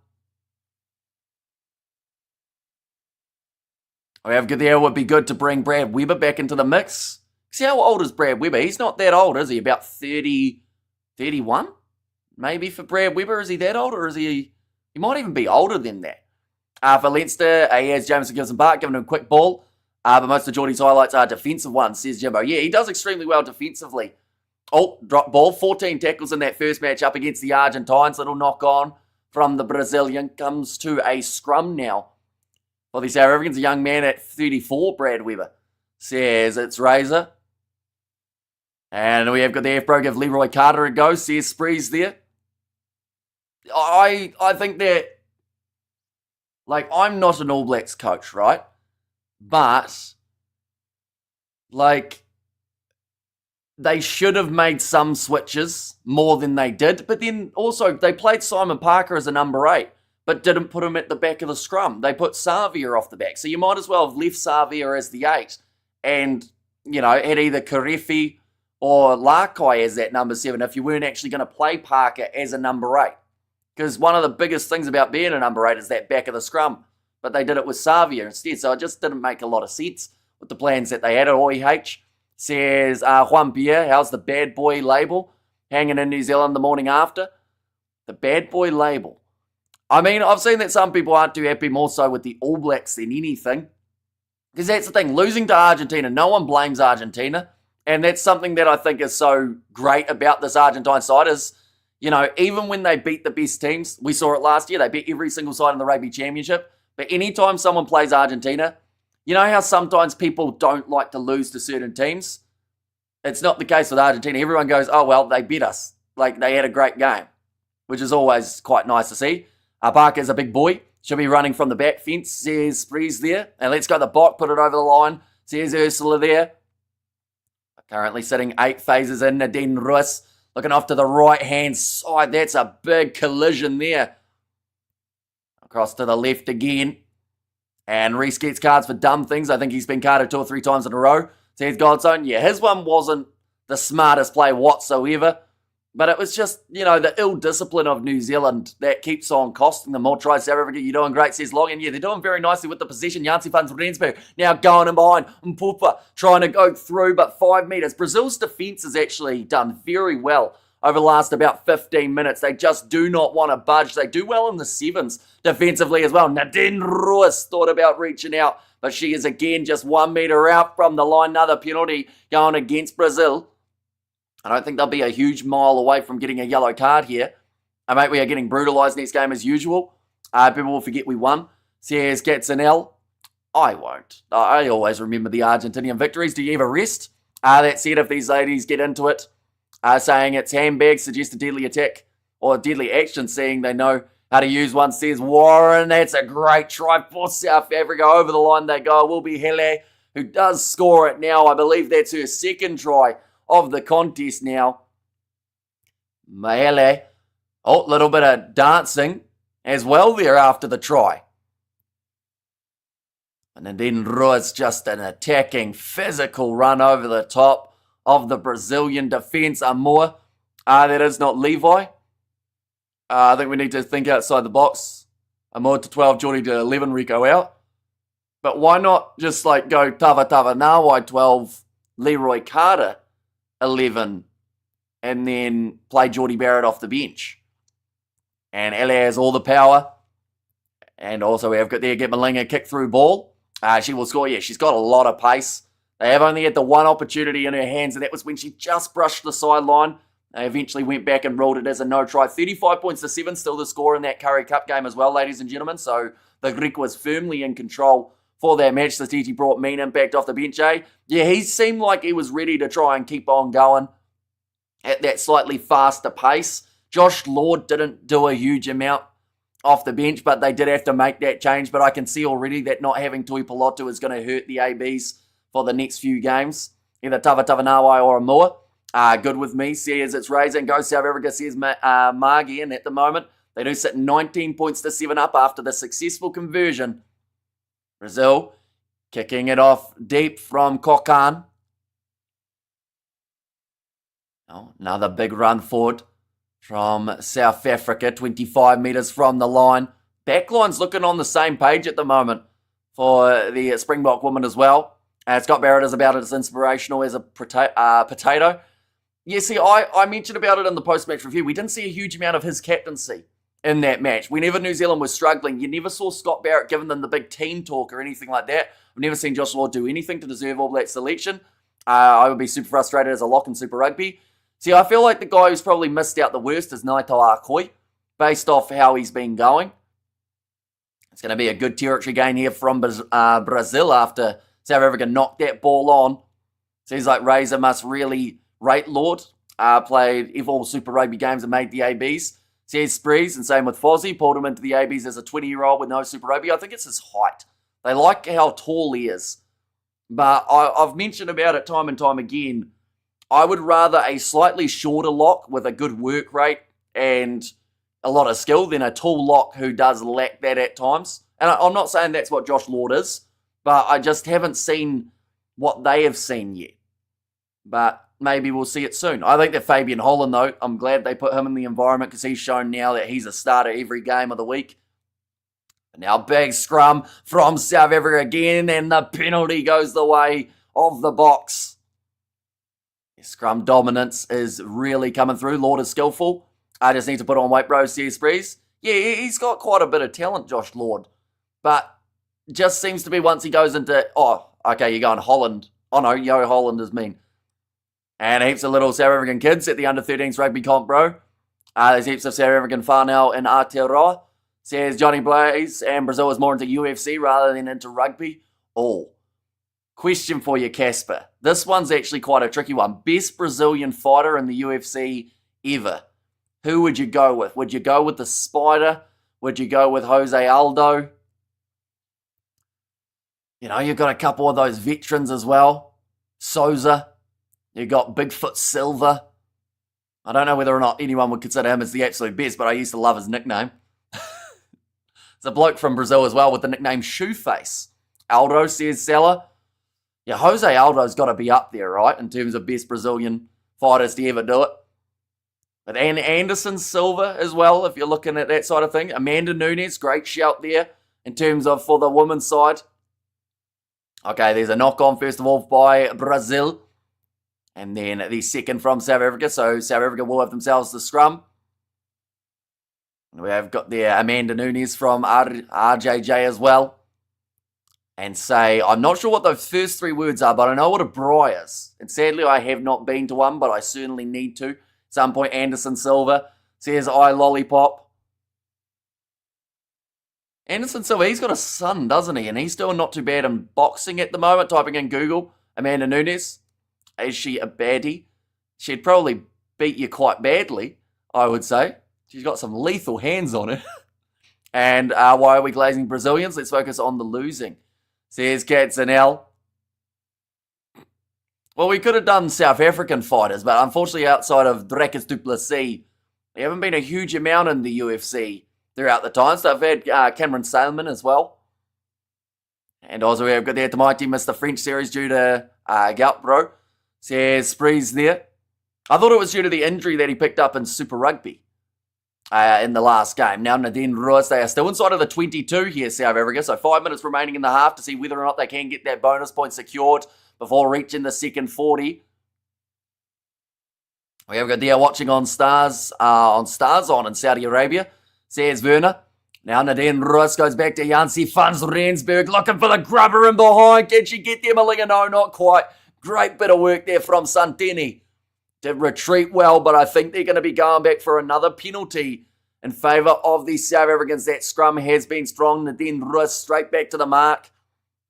We have there would be good to bring Brad Weber back into the mix. See, how old is Brad Weber? He's not that old, is he? About 30, 31? Maybe for Brad Weber, is he that old, or is he might even be older than that. For Leinster, he has Jameson Gibson Park giving him a quick ball, but most of Geordie's highlights are defensive ones, says Jimbo. Yeah, he does extremely well defensively. Oh, drop ball, 14 tackles in that first match up against the Argentines. Little knock on from the Brazilian. Comes to a scrum now. For the South Africans, a young man at 34, Brad Weber, says it's Razor. And we have got the F-Pro give Leroy Carter a go, says Sprees there. I think that, like, I'm not an All Blacks coach, right? But, like, they should have made some switches more than they did. But then also, they played Simon Parker as a number 8, but didn't put him at the back of the scrum. They put Savia off the back. So you might as well have left Savia as the 8 and, you know, had either Karefi or Larkai as that number 7 if you weren't actually going to play Parker as a number 8. Because one of the biggest things about being a number 8 is that back of the scrum. But they did it with Savia instead, so it just didn't make a lot of sense with the plans that they had at OEH. Says Juan Pierre, how's the bad boy label hanging in New Zealand the morning after? The bad boy label. I mean, I've seen that some people aren't too happy more so with the All Blacks than anything. Because that's the thing, losing to Argentina, no one blames Argentina. And that's something that I think is so great about this Argentine side is, you know, even when they beat the best teams, we saw it last year, they beat every single side in the Rugby Championship, But anytime someone plays Argentina, you know how sometimes people don't like to lose to certain teams? It's not the case with Argentina. Everyone goes, oh, well, they beat us. Like, they had a great game, which is always quite nice to see. Barker's a big boy. She'll be running from the back fence. Says Sprees there. And let's go the bot, put it over the line. Says Ursula there. Currently sitting 8 phases in. Nadine Ruiz looking off to the right-hand side. That's a big collision there. Across to the left again. And Reese gets cards for dumb things. I think he's been carded 2 or 3 times in a row. Says Godson. Yeah, his one wasn't the smartest play whatsoever. But it was just, the ill discipline of New Zealand that keeps on costing them more tries. South Africa, you're doing great, says Logan. Yeah, they're doing very nicely with the possession. Janssen Van Rensburg now going in behind. Mpupa trying to go through, but 5 metres. Brazil's defence has actually done very well over the last about 15 minutes. They just do not want to budge. They do well in the sevens defensively as well. Nadine Ruiz thought about reaching out, but she is again just 1 metre out from the line. Another penalty going against Brazil. I don't think they'll be a huge mile away from getting a yellow card here. Mate, we are getting brutalised next game as usual. People will forget we won. Says Gatsanel. I won't. I always remember the Argentinian victories. Do you ever rest? That said, if these ladies get into it, saying it's handbags, suggest a deadly attack or deadly action, seeing they know how to use one, says Warren. That's a great try for South Africa. Over the line they go. It will be Hele, who does score it now. I believe that's her second try of the contest now. Mahele. Oh, a little bit of dancing as well there after the try. And then Ruiz just an attacking, physical run over the top of the Brazilian defence. Amor. That is not Levi. I think we need to think outside the box. Amor to 12, Geordie to 11, Rico out. But why not just go Tava Nawai 12, Leroy Carter 11, and then play Geordie Barrett off the bench. And Ellie has all the power. And also we have got there, get Malinga kick through ball. She will score. Yeah, she's got a lot of pace. They have only had the one opportunity in her hands, and that was when she just brushed the sideline. They eventually went back and ruled it as a no try. 35 points to 7, still the score in that Curry Cup game as well, ladies and gentlemen. So the Greek was firmly in control for that match. Satiti brought mean impact off the bench, Yeah, he seemed like he was ready to try and keep on going at that slightly faster pace. Josh Lord didn't do a huge amount off the bench, but they did have to make that change. But I can see already that not having Tui Piloto is going to hurt the ABs for the next few games. Either Tavanawai or Amua. Good with me. Says it's raising. Go South Africa, says Margie. And at the moment, they do sit 19 points to 7 up after the successful conversion. Brazil kicking it off deep from Kokan. Oh, another big run forward from South Africa, 25 metres from the line. Backline's looking on the same page at the moment for the Springbok woman as well. Scott Barrett is about as inspirational as a potato. Yeah, see, I mentioned about it in the post-match review. We didn't see a huge amount of his captaincy in that match. Whenever New Zealand was struggling, you never saw Scott Barrett giving them the big team talk or anything like that. I've never seen Josh Lord do anything to deserve All Black selection. I would be super frustrated as a lock in Super Rugby. See, I feel like the guy who's probably missed out the worst is Naito Akoi, based off how he's been going. It's going to be a good territory gain here from Brazil after South Africa knocked that ball on. Seems like Razor must really rate Lord. Played all Super Rugby games and made the ABs. Says Sprees, and same with Fozzie. Pulled him into the ABs as a 20-year-old with no Super Rugby. I think it's his height. They like how tall he is. But I've mentioned about it time and time again. I would rather a slightly shorter lock with a good work rate and a lot of skill than a tall lock who does lack that at times. And I'm not saying that's what Josh Lord is, but I just haven't seen what they have seen yet. But maybe we'll see it soon. I think that Fabian Holland, though, I'm glad they put him in the environment because he's shown now that he's a starter every game of the week. Now big scrum from South Africa again, and the penalty goes the way of the Boks. Scrum dominance is really coming through. Lord is skillful. I just need to put on weight, bro, says Breeze. Yeah, he's got quite a bit of talent, Josh Lord. But just seems to be once he goes into, okay, you're going Holland. Oh no, Yo Holland is mean. And heaps of little South African kids at the under-13s rugby comp, bro. There's heaps of South African whānau in Aotearoa. Says Johnny Blaze, and Brazil is more into UFC rather than into rugby. Oh, question for you, Casper. This one's actually quite a tricky one. Best Brazilian fighter in the UFC ever. Who would you go with? Would you go with the Spider? Would you go with Jose Aldo? You know, you've got a couple of those veterans as well. Souza. You've got Bigfoot Silva. I don't know whether or not anyone would consider him as the absolute best, but I used to love his nickname. It's a bloke from Brazil as well with the nickname Shoeface. Aldo, says Salah. Yeah, Jose Aldo's got to be up there, right, in terms of best Brazilian fighters to ever do it. But Anderson Silva as well, if you're looking at that side of thing. Amanda Nunes, great shout there in terms of for the women's side. Okay, there's a knock-on, first of all, by Brazil. And then the second from South Africa. So South Africa will have themselves the scrum. We have got there Amanda Nunes from RJJ as well. And say, I'm not sure what those first three words are, but I know what a braai is. And sadly, I have not been to one, but I certainly need to. At some point, Anderson Silva says, I lollipop. Anderson Silva, he's got a son, doesn't he? And he's doing not too bad in boxing at the moment. Typing in Google, Amanda Nunes. Is she a baddie? She'd probably beat you quite badly, I would say. She's got some lethal hands on her. And why are we glazing Brazilians? Let's focus on the losing. Says Katzenel. Well, we could have done South African fighters, but unfortunately outside of Dracus du Plessis, there haven't been a huge amount in the UFC throughout the time. So I've had Cameron Salmon as well. And also we've got there to my team, Mr. French series due to gout, bro. Says Sprees there. I thought it was due to the injury that he picked up in Super Rugby in the last game. Now Nadine Ruiz, they are still inside of the 22 here, South Africa. So 5 minutes remaining in the half to see whether or not they can get that bonus point secured before reaching the second 40. We have got there watching on Stars On in Saudi Arabia. Says Werner. Now Nadine Ruiz goes back to Jansi Fans Rensburg looking for the grubber in behind. Can she get there, Malinga? No, not quite. Great bit of work there from Santini. Did retreat well, but I think they're going to be going back for another penalty in favour of the South Africans. That scrum has been strong. Nadine Ruiz straight back to the mark.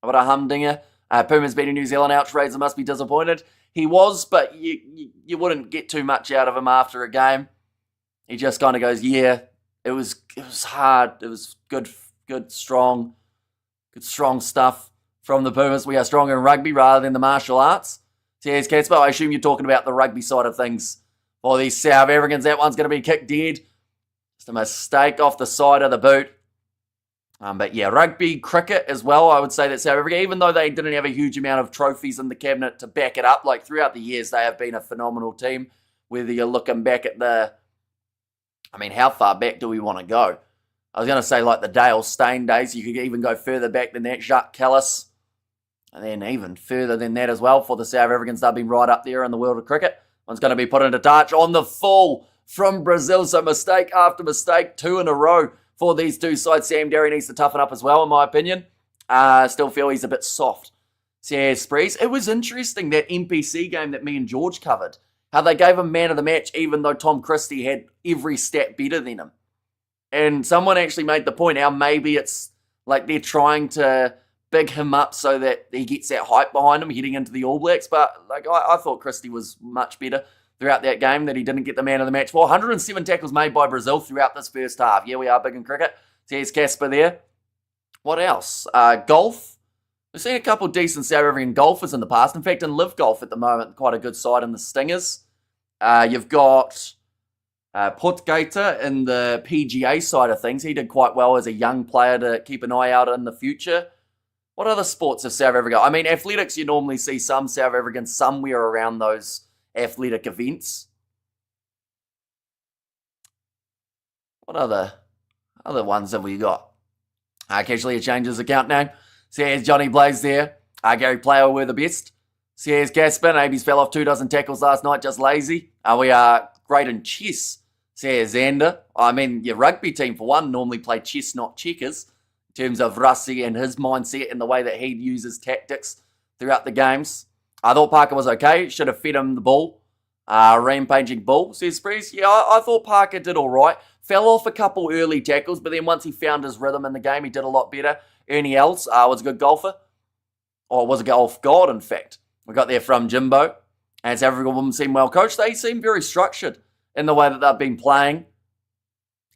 What a humdinger. Puma's beating New Zealand out. Fraser must be disappointed. He was, but you wouldn't get too much out of him after a game. He just kind of goes, yeah, it was hard. It was good, strong stuff from the Pumas. We are stronger in rugby rather than the martial arts. Says Casper, I assume you're talking about the rugby side of things for these South Africans. That one's going to be kicked dead. Just a mistake off the side of the boot. But yeah, rugby, cricket as well. I would say that South Africa, even though they didn't have a huge amount of trophies in the cabinet to back it up, like throughout the years, they have been a phenomenal team. Whether you're looking back at how far back do we want to go? I was going to say like the Dale Steyn days. You could even go further back than that. Jacques Callis. And then even further than that as well for the South Africans. They've been right up there in the world of cricket. One's going to be put into touch on the full from Brazil. So mistake after mistake, 2 in a row for these two sides. Sam Derry needs to toughen up as well, in my opinion. Still feel he's a bit soft. Says Sprees. It was interesting, that NPC game that me and George covered. How they gave him man of the match even though Tom Christie had every stat better than him. And someone actually made the point how maybe it's like they're trying to big him up so that he gets that hype behind him heading into the All Blacks. But like I thought Christie was much better throughout that game, that he didn't get the man of the match for. 107 tackles made by Brazil throughout this first half. Yeah, we are big in cricket. There's Casper there. What else? Golf. We've seen a couple of decent South African golfers in the past. In fact, in Live Golf at the moment, quite a good side in the Stingers. You've got Potgieter in the PGA side of things. He did quite well as a young player to keep an eye out in the future. What other sports have South Africa? I mean, athletics, you normally see some South Africans somewhere around those athletic events. What other ones have we got? Casually changes account name. Says Johnny Blaze there. Gary Player were the best. Says Gaspin. Abies fell off 2 dozen tackles last night, just lazy. We are great in chess. Says Xander. I mean, your rugby team, for one, normally play chess, not checkers. In terms of Rusty and his mindset and the way that he uses tactics throughout the games. I thought Parker was okay. Should have fed him the ball. Rampaging Bull, says Sprees. Yeah, I thought Parker did all right. Fell off a couple early tackles, but then once he found his rhythm in the game, he did a lot better. Ernie Els was a good golfer, or was a golf god, in fact. We got there from Jimbo, and South African women seem well coached. They seem very structured in the way that they've been playing.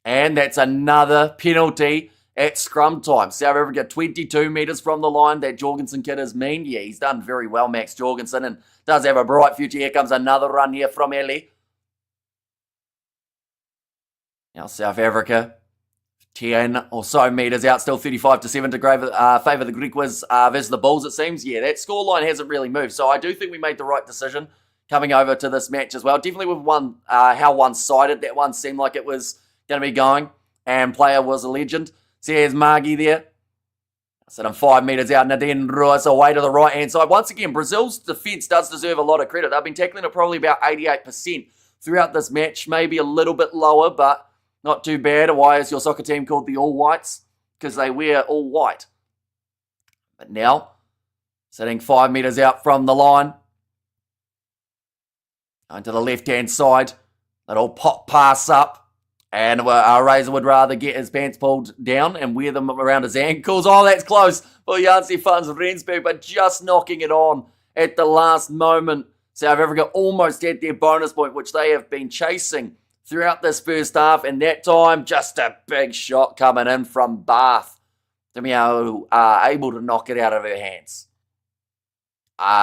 And that's another penalty at scrum time. South Africa 22 metres from the line. That Jorgensen kid is mean. Yeah, he's done very well, Max Jorgensen, and does have a bright future. Here comes another run here from Ellie. Now South Africa, 10 or so metres out, still 35-7 to favour the Griquas versus the Bulls, it seems. Yeah, that scoreline hasn't really moved. So I do think we made the right decision coming over to this match as well. Definitely with how one-sided that one seemed like it was going to be going. And player was a legend. So here's Margie there. Set him 5 metres out. Nadine Ruiz away to the right-hand side. Once again, Brazil's defence does deserve a lot of credit. They've been tackling it probably about 88% throughout this match. Maybe a little bit lower, but not too bad. Why is your soccer team called the All Whites? Because they wear all white. But now, sitting 5 metres out from the line. Going to the left-hand side. Little pop pass up. And Razor would rather get his pants pulled down and wear them around his ankles. Oh, that's close for Janse van Rensburg, but just knocking it on at the last moment. South Africa almost had their bonus point, which they have been chasing throughout this first half. And that time, just a big shot coming in from Bath to be able to knock it out of her hands.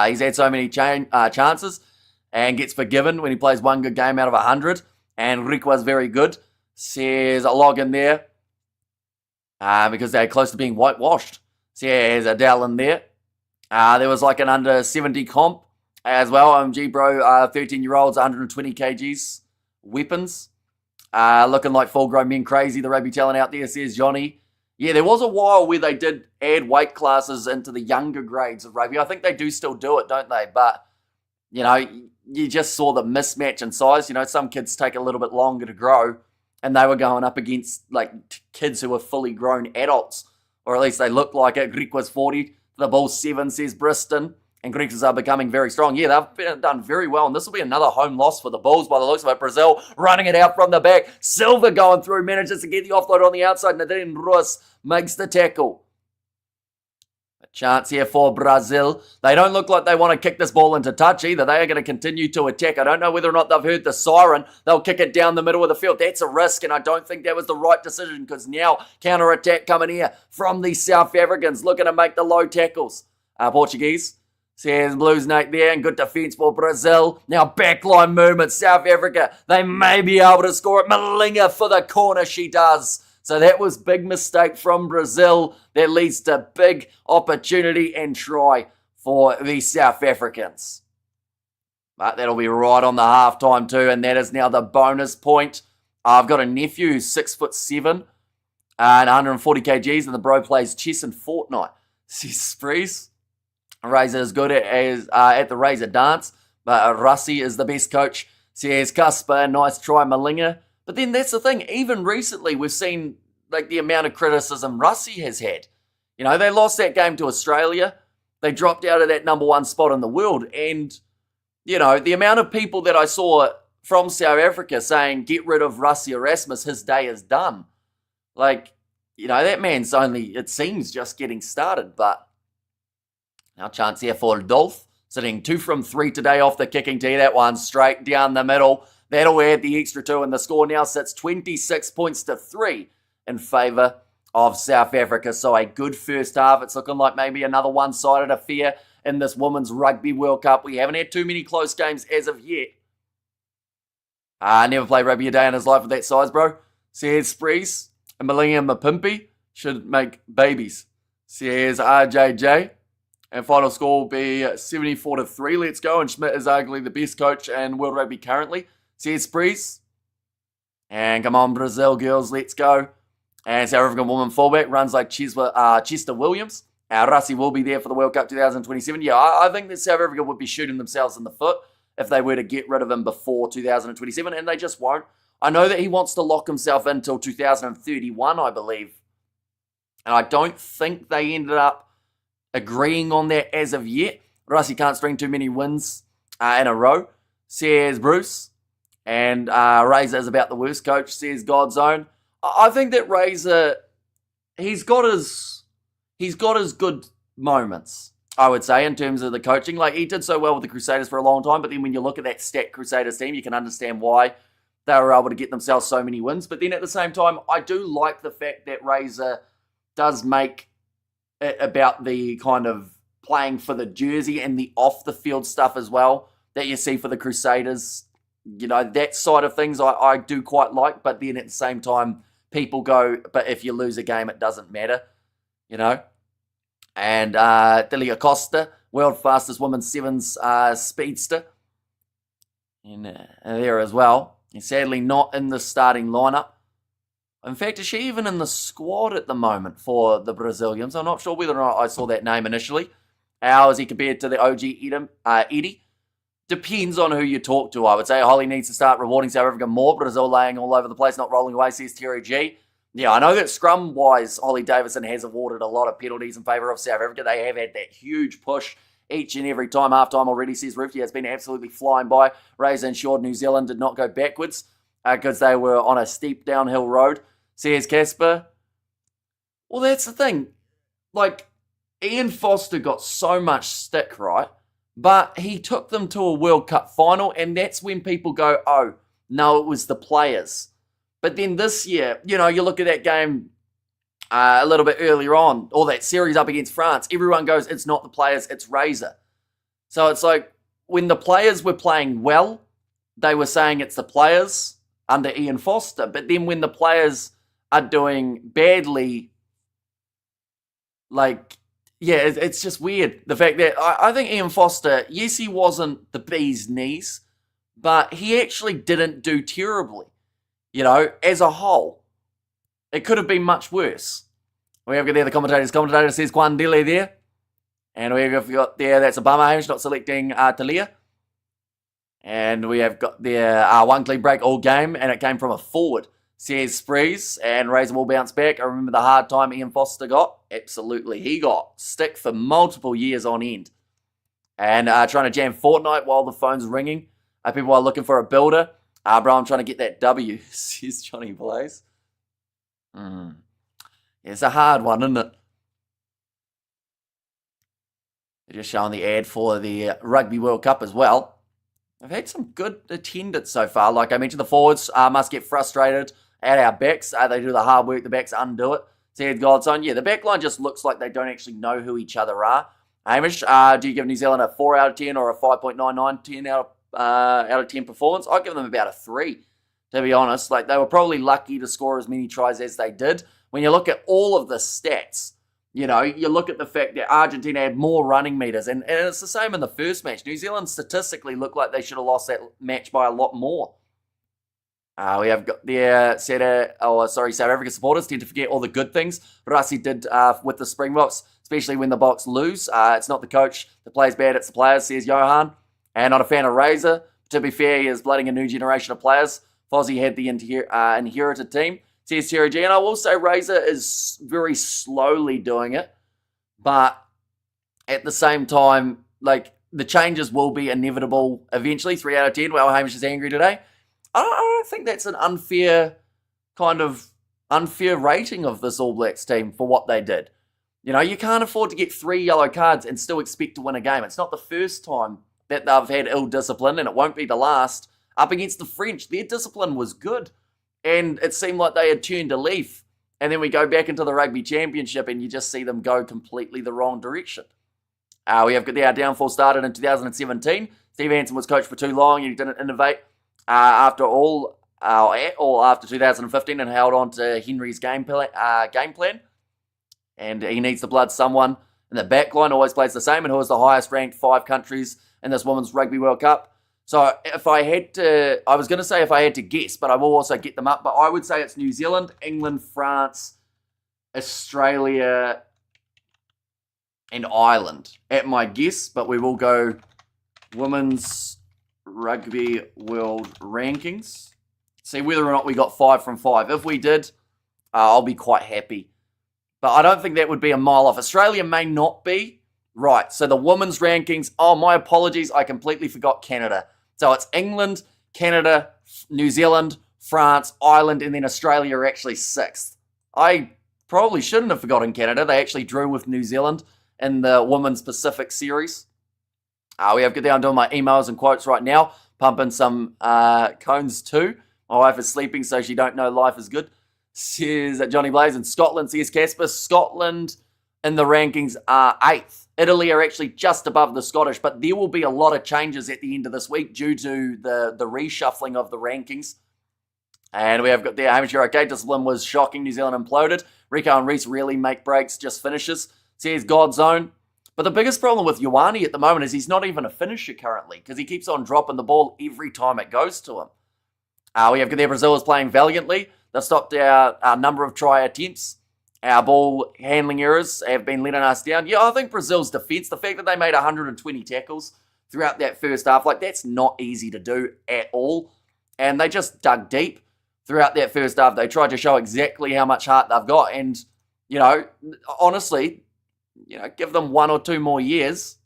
He's had so many chances and gets forgiven when he plays one good game out of 100. And Rick was very good. Says a log in there because they're close to being whitewashed. Says Adele in there. There was like an under 70 comp as well. OMG, bro. 13-year-olds, 120 kgs. Weapons. Looking like full-grown men crazy. The rugby talent out there, says Johnny. Yeah, there was a while where they did add weight classes into the younger grades of rugby. I think they do still do it, don't they? But, you know, you just saw the mismatch in size. You know, some kids take a little bit longer to grow. And they were going up against like kids who were fully grown adults. Or at least they looked like it. Greek was 40. The Bulls 7, says Briston. And Greeks are becoming very strong. Yeah, they've done very well. And this will be another home loss for the Bulls by the looks of it. Brazil running it out from the back. Silva going through. Manages to get the offload on the outside. Nadine Ruiz makes the tackle. Chance here for Brazil. They don't look like they want to kick this ball into touch either. They are going to continue to attack. I don't know whether or not they've heard the siren. They'll kick it down the middle of the field. That's a risk, and I don't think that was the right decision because now counter-attack coming here from the South Africans looking to make the low tackles. Portuguese. Says Blues Nate there, and good defence for Brazil. Now backline movement. South Africa. They may be able to score it. Malinga for the corner. She does. So that was big mistake from Brazil. That leads to big opportunity and try for the South Africans. But that'll be right on the halftime too, and that is now the bonus point. I've got a nephew who's 6'7" and 140 kgs, and the bro plays chess and Fortnite. Says Sprees. Razor is good at the Razor dance, but Russie is the best coach. Says Casper, nice try, Malinga. But then that's the thing, even recently we've seen like the amount of criticism Russie has had. You know, they lost that game to Australia. They dropped out of that number 1 spot in the world. And, you know, the amount of people that I saw from South Africa saying, get rid of Russie Erasmus, his day is done. Like, you know, that man's only, it seems, just getting started. But now chance here for Dolph, sitting 2 from 3 today off the kicking tee. That one straight down the middle. That'll add the extra 2, and the score now sits 26 points to 3 in favour of South Africa. So a good first half. It's looking like maybe another one-sided affair in this Women's Rugby World Cup. We haven't had too many close games as of yet. Never played rugby a day in his life with that size, bro. Says Sprees. And Millennium Mapimpi should make babies. Says RJJ. And final score will be 74-3. Let's go. And Schmidt is arguably the best coach in World Rugby currently. Says Sprees. And come on, Brazil girls, let's go. And South African woman fullback runs like Chester Williams. Rassi will be there for the World Cup 2027. Yeah, I think that South Africa would be shooting themselves in the foot if they were to get rid of him before 2027, and they just won't. I know that he wants to lock himself in until 2031, I believe. And I don't think they ended up agreeing on that as of yet. Rassi can't string too many wins in a row. says Bruce. And Razor is about the worst coach, says God's Own. I think that Razor, he's got his good moments, I would say, in terms of the coaching. Like, he did so well with the Crusaders for a long time, but then when you look at that stacked Crusaders team, you can understand why they were able to get themselves so many wins. But then at the same time, I do like the fact that Razor does make it about the kind of playing for the jersey and the off-the-field stuff as well that you see for the Crusaders. You know, that side of things I do quite like, but then at the same time, people go, but if you lose a game, it doesn't matter, you know. And Delia Costa, world fastest women's sevens speedster, in there as well. And sadly not in the starting lineup. In fact, is she even in the squad at the moment for the Brazilians? I'm not sure whether or not I saw that name initially. How is he compared to the OG Eddie? Depends on who you talk to, I would say. Holly needs to start rewarding South Africa more. Brazil laying all over the place, not rolling away, says Terry G. Yeah, I know that scrum-wise, Holly Davison has awarded a lot of penalties in favour of South Africa. They have had that huge push each and every time. Half-time already, says Rufty. It's been absolutely flying by. Razor ensured New Zealand did not go backwards because they were on a steep downhill road, says Casper. Well, that's the thing. Like, Ian Foster got so much stick, right? But he took them to a World Cup final, and that's when people go, oh, no, it was the players. But then this year, you know, you look at that game a little bit earlier on, or that series up against France, everyone goes, it's not the players, it's Razor. So it's like, when the players were playing well, they were saying it's the players under Ian Foster. But then when the players are doing badly, like, yeah, it's just weird. The fact that I think Ian Foster, yes, he wasn't the bee's knees, but he actually didn't do terribly, you know, as a whole. It could have been much worse. We have got there the commentators. Commentator says Kwandile there. And we have got there, that's a bummer, Hamish not selecting Talia. And we have got there one clean break all game, and it came from a forward, says Sprees, and Razor will bounce back. I remember the hard time Ian Foster got. Absolutely, he got stick for multiple years on end. And trying to jam Fortnite while the phone's ringing. People are looking for a builder. Bro, I'm trying to get that W, says Johnny Blaze. It's a hard one, isn't it? They're just showing the ad for the Rugby World Cup as well. They've had some good attendance so far. Like I mentioned, the forwards must get frustrated at our backs. They do the hard work, the backs undo it. Said Godson. Yeah, the back line just looks like they don't actually know who each other are. Hamish, do you give New Zealand a 4 out of 10 or a 5.99, 10 out of 10 performance? I'd give them about a 3, to be honest. Like, they were probably lucky to score as many tries as they did. When you look at all of the stats, you know, you look at the fact that Argentina had more running meters, and it's the same in the first match. New Zealand statistically looked like they should have lost that match by a lot more. We have got the South Africa supporters tend to forget all the good things Rassi did with the Springboks, especially when the Boks lose. It's not the coach that plays bad, it's the players, says Johan. And not a fan of Razor. To be fair, he is blooding a new generation of players. Fozzie had the inherited team, says Terry G. And I will say Razor is very slowly doing it. But at the same time, like, the changes will be inevitable eventually. 3 out of 10. Well, Hamish is angry today. I don't think that's an unfair rating of this All Blacks team for what they did. You know, you can't afford to get 3 yellow cards and still expect to win a game. It's not the first time that they've had ill discipline, and it won't be the last. Up against the French, their discipline was good, and it seemed like they had turned a leaf. And then we go back into the Rugby Championship, and you just see them go completely the wrong direction. We have got our downfall started in 2017. Steve Hansen was coached for too long, and he didn't innovate. After 2015, and held on to Henry's game plan. And he needs to blood someone in the back line, always plays the same, and who is the highest ranked 5 countries in this Women's Rugby World Cup. So if I had to, I was going to say if I had to guess, but I will also get them up, but I would say it's New Zealand, England, France, Australia, and Ireland at my guess, but we will go Women's Rugby World Rankings. See whether or not we got 5 from 5. If we did, I'll be quite happy. But I don't think that would be a mile off. Australia may not be. Right, so the women's rankings. Oh, my apologies. I completely forgot Canada. So it's England, Canada, New Zealand, France, Ireland, and then Australia are actually 6th. I probably shouldn't have forgotten Canada. They actually drew with New Zealand in the Women's Pacific Series. We have to get down doing my emails and quotes right now. Pumping some cones too. My wife is sleeping, so she don't know life is good. Says Johnny Blaze. In Scotland, says Casper. Scotland in the rankings are 8th. Italy are actually just above the Scottish, but there will be a lot of changes at the end of this week due to the reshuffling of the rankings. And we have got there, Hamish, you're okay. Discipline was shocking. New Zealand imploded. Rico and Reese really make breaks, just finishes. Says God's Own. But the biggest problem with Ioane at the moment is he's not even a finisher currently because he keeps on dropping the ball every time it goes to him. We have there, Brazil is playing valiantly. They've stopped our number of try attempts. Our ball handling errors have been letting us down. Yeah, I think Brazil's defence, the fact that they made 120 tackles throughout that first half, like that's not easy to do at all. And they just dug deep throughout that first half. They tried to show exactly how much heart they've got. And, honestly, give them 1 or 2 more years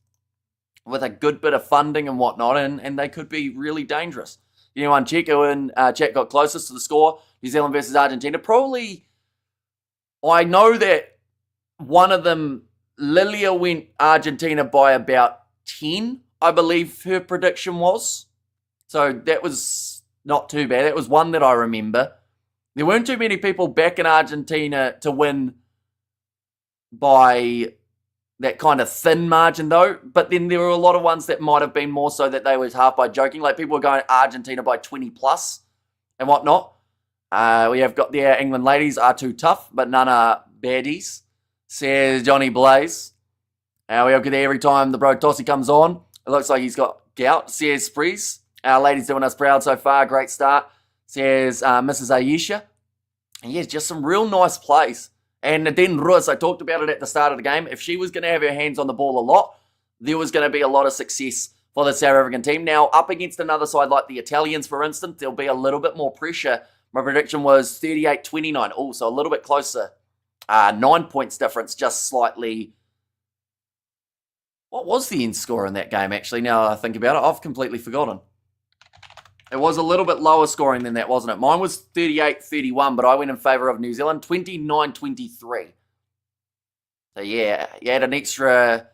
with a good bit of funding and whatnot, and they could be really dangerous. Checo and chat got closest to the score. New Zealand versus Argentina. Probably, I know that one of them, Lilia, went Argentina by about 10, I believe her prediction was. So that was not too bad. That was one that I remember. There weren't too many people backing Argentina to win by that kind of thin margin though, but then there were a lot of ones that might have been more so that they was half by joking, like people were going Argentina by 20 plus and whatnot. We have got there, England ladies are too tough, but none are baddies, says Johnny Blaze. We have got there every time the bro Tossie comes on, it looks like he's got gout, says Spreeze. Our ladies doing us proud so far, great start, says Mrs. Aisha. And yes, just some real nice plays. And Nadine Ruiz, I talked about it at the start of the game. If she was going to have her hands on the ball a lot, there was going to be a lot of success for the South African team. Now, up against another side like the Italians, for instance, there'll be a little bit more pressure. My prediction was 38-29. Oh, so a little bit closer. 9 points difference, just slightly. What was the end score in that game, actually, now I think about it? I've completely forgotten. It was a little bit lower scoring than that, wasn't it? Mine was 38-31, but I went in favour of New Zealand, 29-23. So, yeah, you had an extra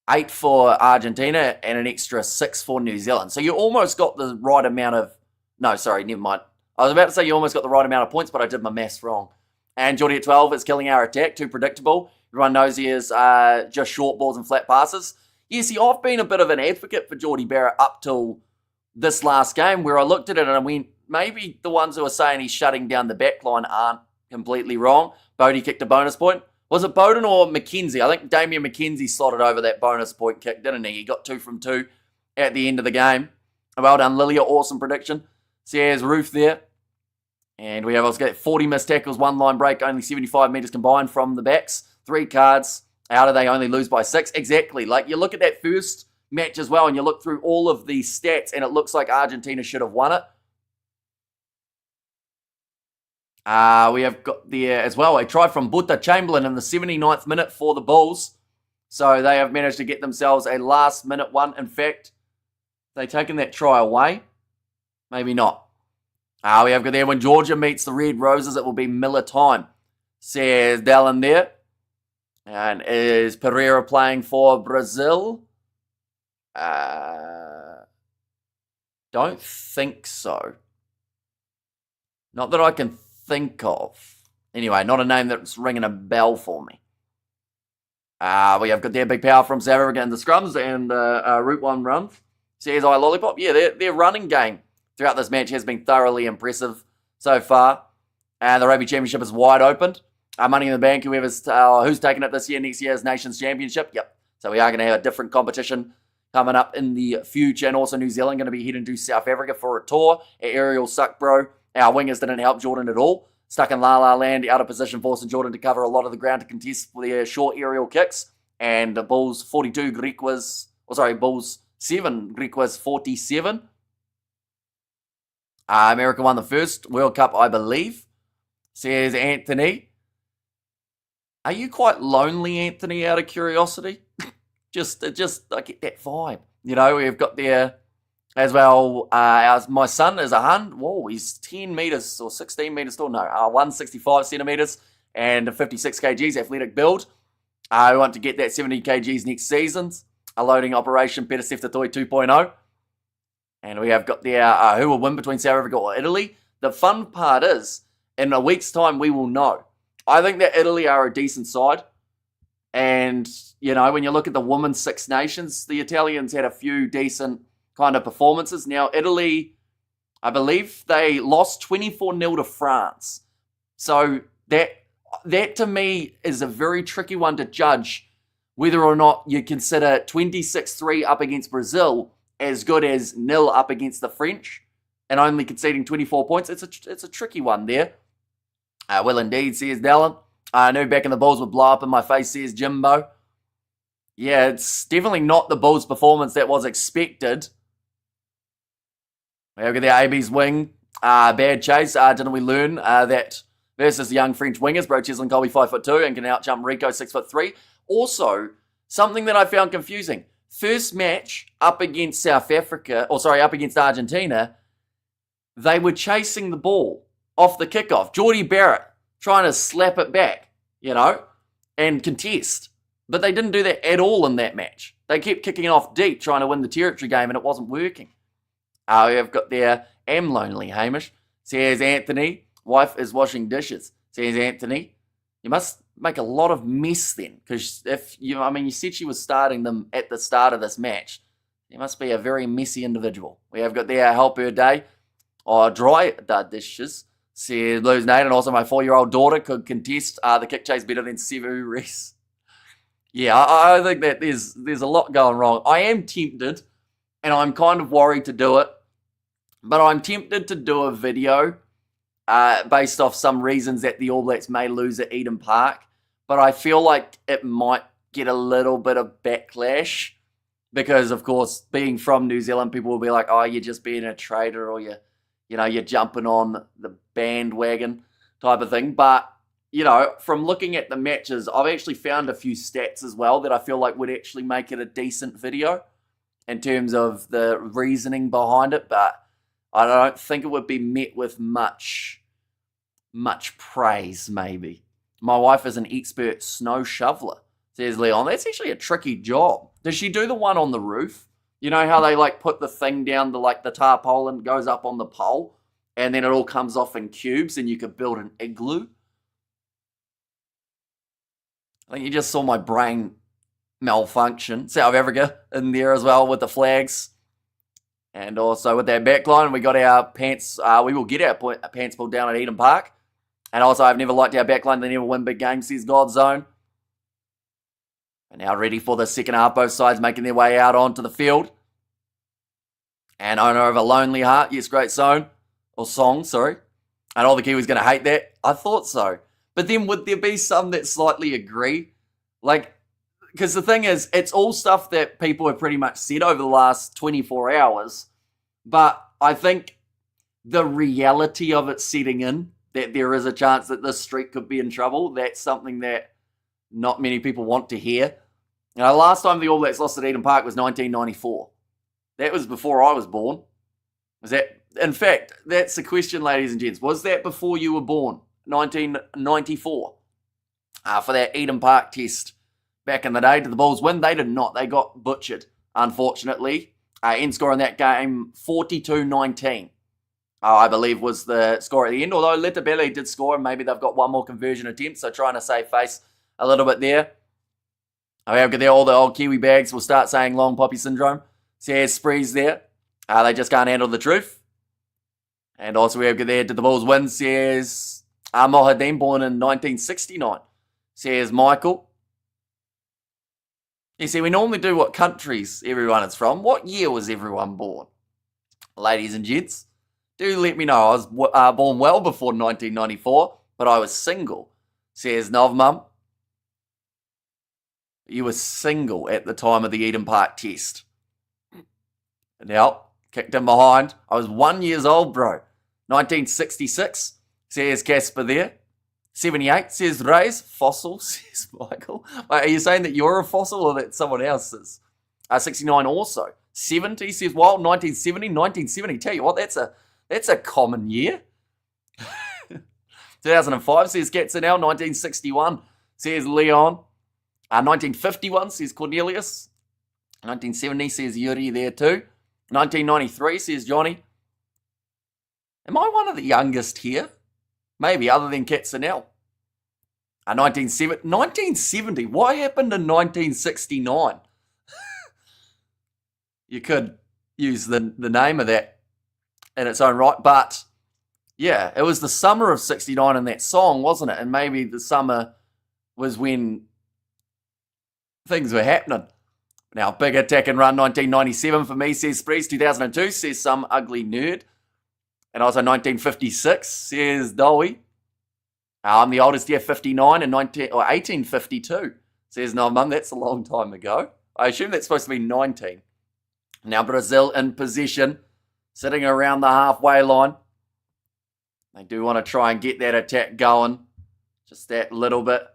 8 for Argentina and an extra 6 for New Zealand. So you almost got the right amount of... No, sorry, never mind. I was about to say you almost got the right amount of points, but I did my maths wrong. And Geordie at 12 is killing our attack, too predictable. Everyone knows he is just short balls and flat passes. Yeah, see, I've been a bit of an advocate for Geordie Barrett up till this last game, where I looked at it and I went, maybe the ones who are saying he's shutting down the back line aren't completely wrong. Bodie kicked a bonus point. Was it Bowden or McKenzie? I think Damian McKenzie slotted over that bonus point kick, didn't he? He got 2 from 2 at the end of the game. Well done, Lilia. Awesome prediction. Says Roof there. And we have also got 40 missed tackles, 1 line break, only 75 metres combined from the backs. 3 cards. How do they only lose by 6? Exactly. Like, you look at that first match as well, and you look through all of these stats, and it looks like Argentina should have won it. We have got there as well a try from Buta Chamberlain in the 79th minute for the Bulls. So they have managed to get themselves a last-minute one. In fact, they taken that try away? Maybe not. We have got there when Georgia meets the Red Roses, it will be Miller time, says Dallin there. And is Pereira playing for Brazil? Don't think so. Not that I can think of. Anyway, not a name that's ringing a bell for me. We have got their big power from South Africa in the scrums and Route 1 runs. Says I Lollipop. Yeah, their running game throughout this match has been thoroughly impressive so far. And the Rugby Championship is wide open. Money in the Bank, who's taking it this year, next year's Nations Championship. Yep. So we are going to have a different competition coming up in the future. And also New Zealand going to be heading to South Africa for a tour. Our aerial suck, bro. Our wingers didn't help Jordan at all. Stuck in La La Land, out of position, forcing Jordan to cover a lot of the ground to contest for their short aerial kicks. And the Bulls 42, Bulls 7, Greek was 47. America won the first World Cup, I believe, says Anthony. Are you quite lonely, Anthony, out of curiosity? just I get that vibe. You know, we've got there as well. My son is a Hun. Whoa, he's 10 meters or 16 meters tall. No, 165 centimeters and 56 kgs athletic build. We want to get that 70 kgs next season. A loading operation, Peter Seftatoi 2.0. And we have got there who will win between South Africa or Italy. The fun part is, in a week's time, we will know. I think that Italy are a decent side. And, you know, when you look at the Women's Six Nations, the Italians had a few decent kind of performances. Now, Italy, I believe they lost 24-0 to France. So that to me is a very tricky one to judge whether or not you consider 26-3 up against Brazil as good as 0 up against the French and only conceding 24 points. It's a tricky one there. Well, indeed, says Dallin. I knew back in the Bulls would blow up in my face, says Jimbo. Yeah, it's definitely not the Bulls' performance that was expected. We look at the AB's wing. Bad chase. Didn't we learn that versus the young French wingers, Bro Cheslin Colby 5'2" and can outjump Rico 6'3"? Also, something that I found confusing. First match up against up against Argentina, they were chasing the ball off the kickoff. Geordie Barrett trying to slap it back, you know, and contest. But they didn't do that at all in that match. They kept kicking it off deep, trying to win the territory game, and it wasn't working. We have got there, am lonely, Hamish. Says Anthony, wife is washing dishes. Says Anthony, you must make a lot of mess then. Because you said she was starting them at the start of this match. You must be a very messy individual. We have got there, help her day. Dry the dishes. Said Lose Nate, and also my 4-year-old daughter could contest the kick chase better than Sevu Reese. Yeah, I think that there's a lot going wrong. I am tempted, and I'm kind of worried to do it, but I'm tempted to do a video based off some reasons that the All Blacks may lose at Eden Park, but I feel like it might get a little bit of backlash because, of course, being from New Zealand, people will be like, oh, you're just being a traitor, or you're jumping on the bandwagon type of thing. But, from looking at the matches, I've actually found a few stats as well that I feel like would actually make it a decent video in terms of the reasoning behind it. But I don't think it would be met with much praise, maybe. My wife is an expert snow shoveler, says Leon. That's actually a tricky job. Does she do the one on the roof? You know how they put the thing down the tarpaulin goes up on the pole and then it all comes off in cubes and you could build an igloo? I think you just saw my brain malfunction. South Africa in there as well with the flags. And also with that backline, we got our pants. We will get our pants pulled down at Eden Park. And also, I've never liked our backline. They never win big games, says Godzone. And now ready for the second half, both sides making their way out onto the field. And owner of a lonely heart. Yes, great song. And all the Kiwis going to hate that. I thought so. But then would there be some that slightly agree? Because the thing is, it's all stuff that people have pretty much said over the last 24 hours. But I think the reality of it setting in, that there is a chance that this streak could be in trouble, that's something that not many people want to hear. Last time the All Blacks lost at Eden Park was 1994. That was before I was born. In fact, that's the question, ladies and gents. Was that before you were born? 1994. For that Eden Park test back in the day. Did the Bulls win? They did not. They got butchered, unfortunately. End score in that game, 42-19. I believe was the score at the end. Although Letabele did score, and maybe they've got one more conversion attempt, so trying to save face a little bit there. There, all the old Kiwi bags will start saying long poppy syndrome. Says Spree's there. They just can't handle the truth. And also we have there, did the Bulls win? Says Mohadeen, born in 1969. Says Michael. You see, we normally do what countries everyone is from. What year was everyone born? Ladies and gents, do let me know. I was born well before 1994, but I was single. Says Novmum. You were single at the time of the Eden Park test. Now, kicked in behind. I was 1 year old, bro. 1966, says Casper there. 78, says Ray's. Fossil, says Michael. Wait, are you saying that you're a fossil or that someone else is? 69 also, 1970, says Wild. 1970. Tell you what, that's a common year. 2005, says Katzenel. 1961, says Leon. 1951, says Cornelius. 1970, says Yuri there too. 1993, says Johnny. Am I one of the youngest here? Maybe, other than Katzenel. 1970. What happened in 1969? You could use the name of that in its own right, but yeah, it was the summer of 69 in that song, wasn't it? And maybe the summer was when things were happening. Now, big attack and run, 1997 for me, says Sprees. 2002, says some ugly nerd. And also 1956, says Dolly. I'm the oldest here, 59, and 1852, says no, Mum, that's a long time ago. I assume that's supposed to be 19. Now Brazil in position, sitting around the halfway line. They do want to try and get that attack going, just that little bit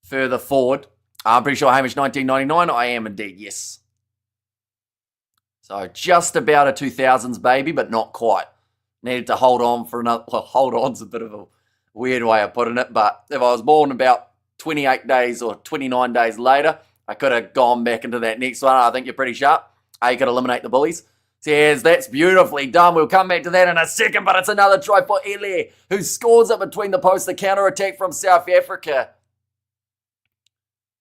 further forward. I'm pretty sure Hamish 1999, I am indeed, yes. So just about a 2000s baby, but not quite. Needed to hold on for another, well, hold on's a bit of a weird way of putting it, but if I was born about 28 days or 29 days later, I could have gone back into that next one. I think you're pretty sharp. You could eliminate the bullies. Says, that's beautifully done. We'll come back to that in a second, but it's another try for Ele, who scores it between the posts, the counter-attack from South Africa.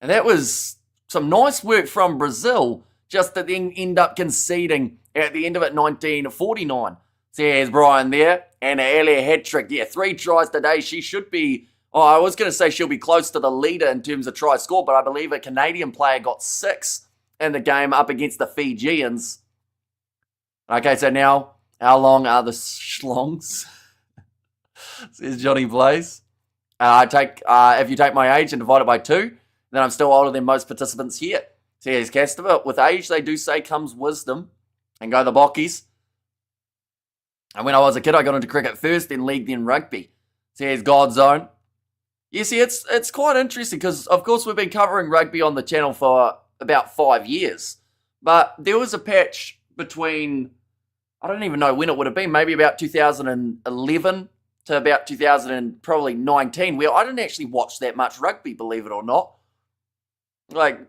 And that was some nice work from Brazil, just to then end up conceding at the end of it, 1949. Says Brian there, and Ele hat-trick. Yeah, 3 tries today. She should be, I was going to say she'll be close to the leader in terms of try score, but I believe a Canadian player got 6 in the game up against the Fijians. Okay, so now, how long are the schlongs? Says Johnny Blaze. If you take my age and divide it by 2, then I'm still older than most participants here. Says Castover. With age, they do say, comes wisdom. And go the Bockies. And when I was a kid, I got into cricket first, then league, then rugby. Says Godzone. You see, it's quite interesting because, of course, we've been covering rugby on the channel for about 5 years. But there was a patch between, I don't even know when it would have been, maybe about 2011 to about 2019, where I didn't actually watch that much rugby, believe it or not. Like,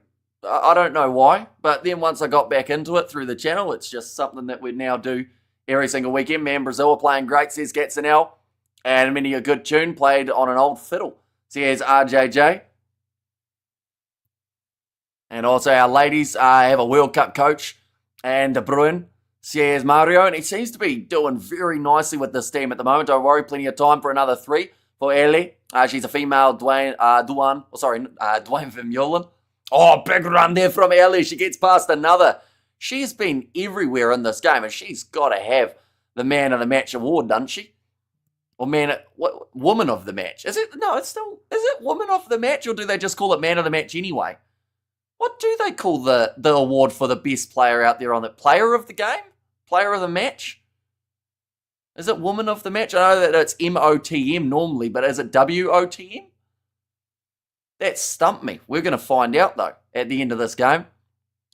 I don't know why, but then once I got back into it through the channel, it's just something that we now do every single weekend. Man, Brazil are playing great, says Gatsanel. And many a good tune played on an old fiddle, says RJJ. And also our ladies have a World Cup coach, and De Bruyne, says Mario. And he seems to be doing very nicely with this team at the moment. Don't worry, plenty of time for another 3 for Ellie. She's a female Dwayne Vermeulen. Oh, big run there from Ellie. She gets past another. She's been everywhere in this game, and she's got to have the Man of the Match award, doesn't she? Or Woman of the Match. Is it Woman of the Match, or do they just call it Man of the Match anyway? What do they call the award for the best player out there on the player of the game? Player of the match? Is it Woman of the Match? I know that it's MOTM normally, but is it WOTM? That stumped me. We're going to find out, though, at the end of this game.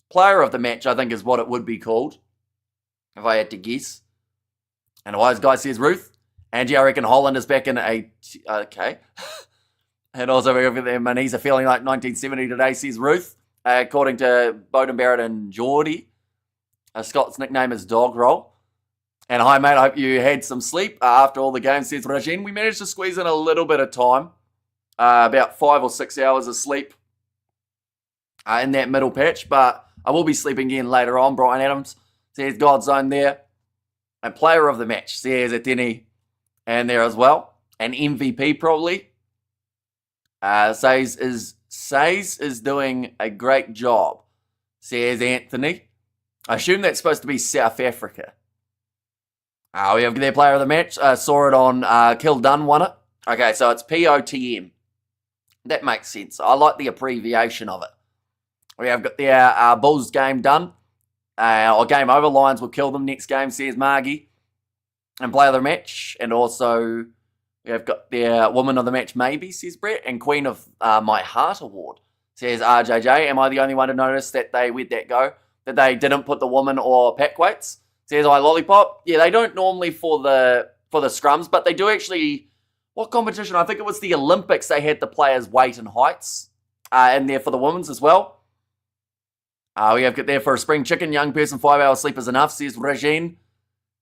Player of the match, I think, is what it would be called, if I had to guess. And a wise guy says Ruth. Angie, I reckon Holland is back in okay. And also, my knees are feeling like 1970 today, says Ruth. According to Bowden Barrett and Geordie. Scott's nickname is Dog Roll. And hi, mate, I hope you had some sleep after all the games, says Rajin. We managed to squeeze in a little bit of time. About 5 or 6 hours of sleep in that middle patch. But I will be sleeping again later on. Brian Adams says Godzone there. And player of the match, says Atene. And there as well. And MVP probably. Says is doing a great job, says Anthony. I assume that's supposed to be South Africa. We have their player of the match. Saw it on Kill Dunn won it. Okay, so it's POTM. That makes sense. I like the abbreviation of it. We have got their Bulls game done. Or game over. Lions will kill them next game, says Margie. And player of the match. And also, we have got their Woman of the Match, maybe, says Brett. And Queen of My Heart Award, says RJJ. Am I the only one to notice that they where'd that go? that they didn't put the women or pack weights. Says I lollipop. Yeah, they don't normally for the scrums, but they do actually. What competition? I think it was the Olympics. They had the players' weight and heights in there for the women's as well. We have got there for a spring chicken. Young person, 5 hours sleep is enough, says Regine.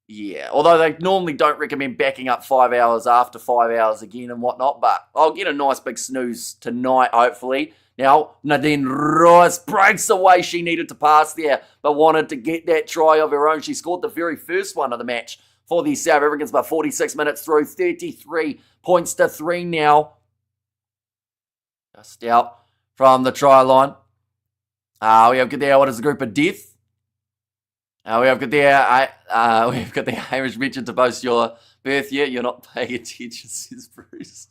Yeah, although they normally don't recommend backing up 5 hours after 5 hours again and whatnot, but I'll get a nice big snooze tonight, hopefully. Now, Nadine Ross breaks the way she needed to pass there, but wanted to get that try of her own. She scored the very first one of the match for the South Africans, about 46 minutes through, 33 points to 3 now. Just out from the try line. We have got there, what is the group of death? We have got there, we've got the Hamish mentioned to post your birth year. You're not paying attention, says Bruce.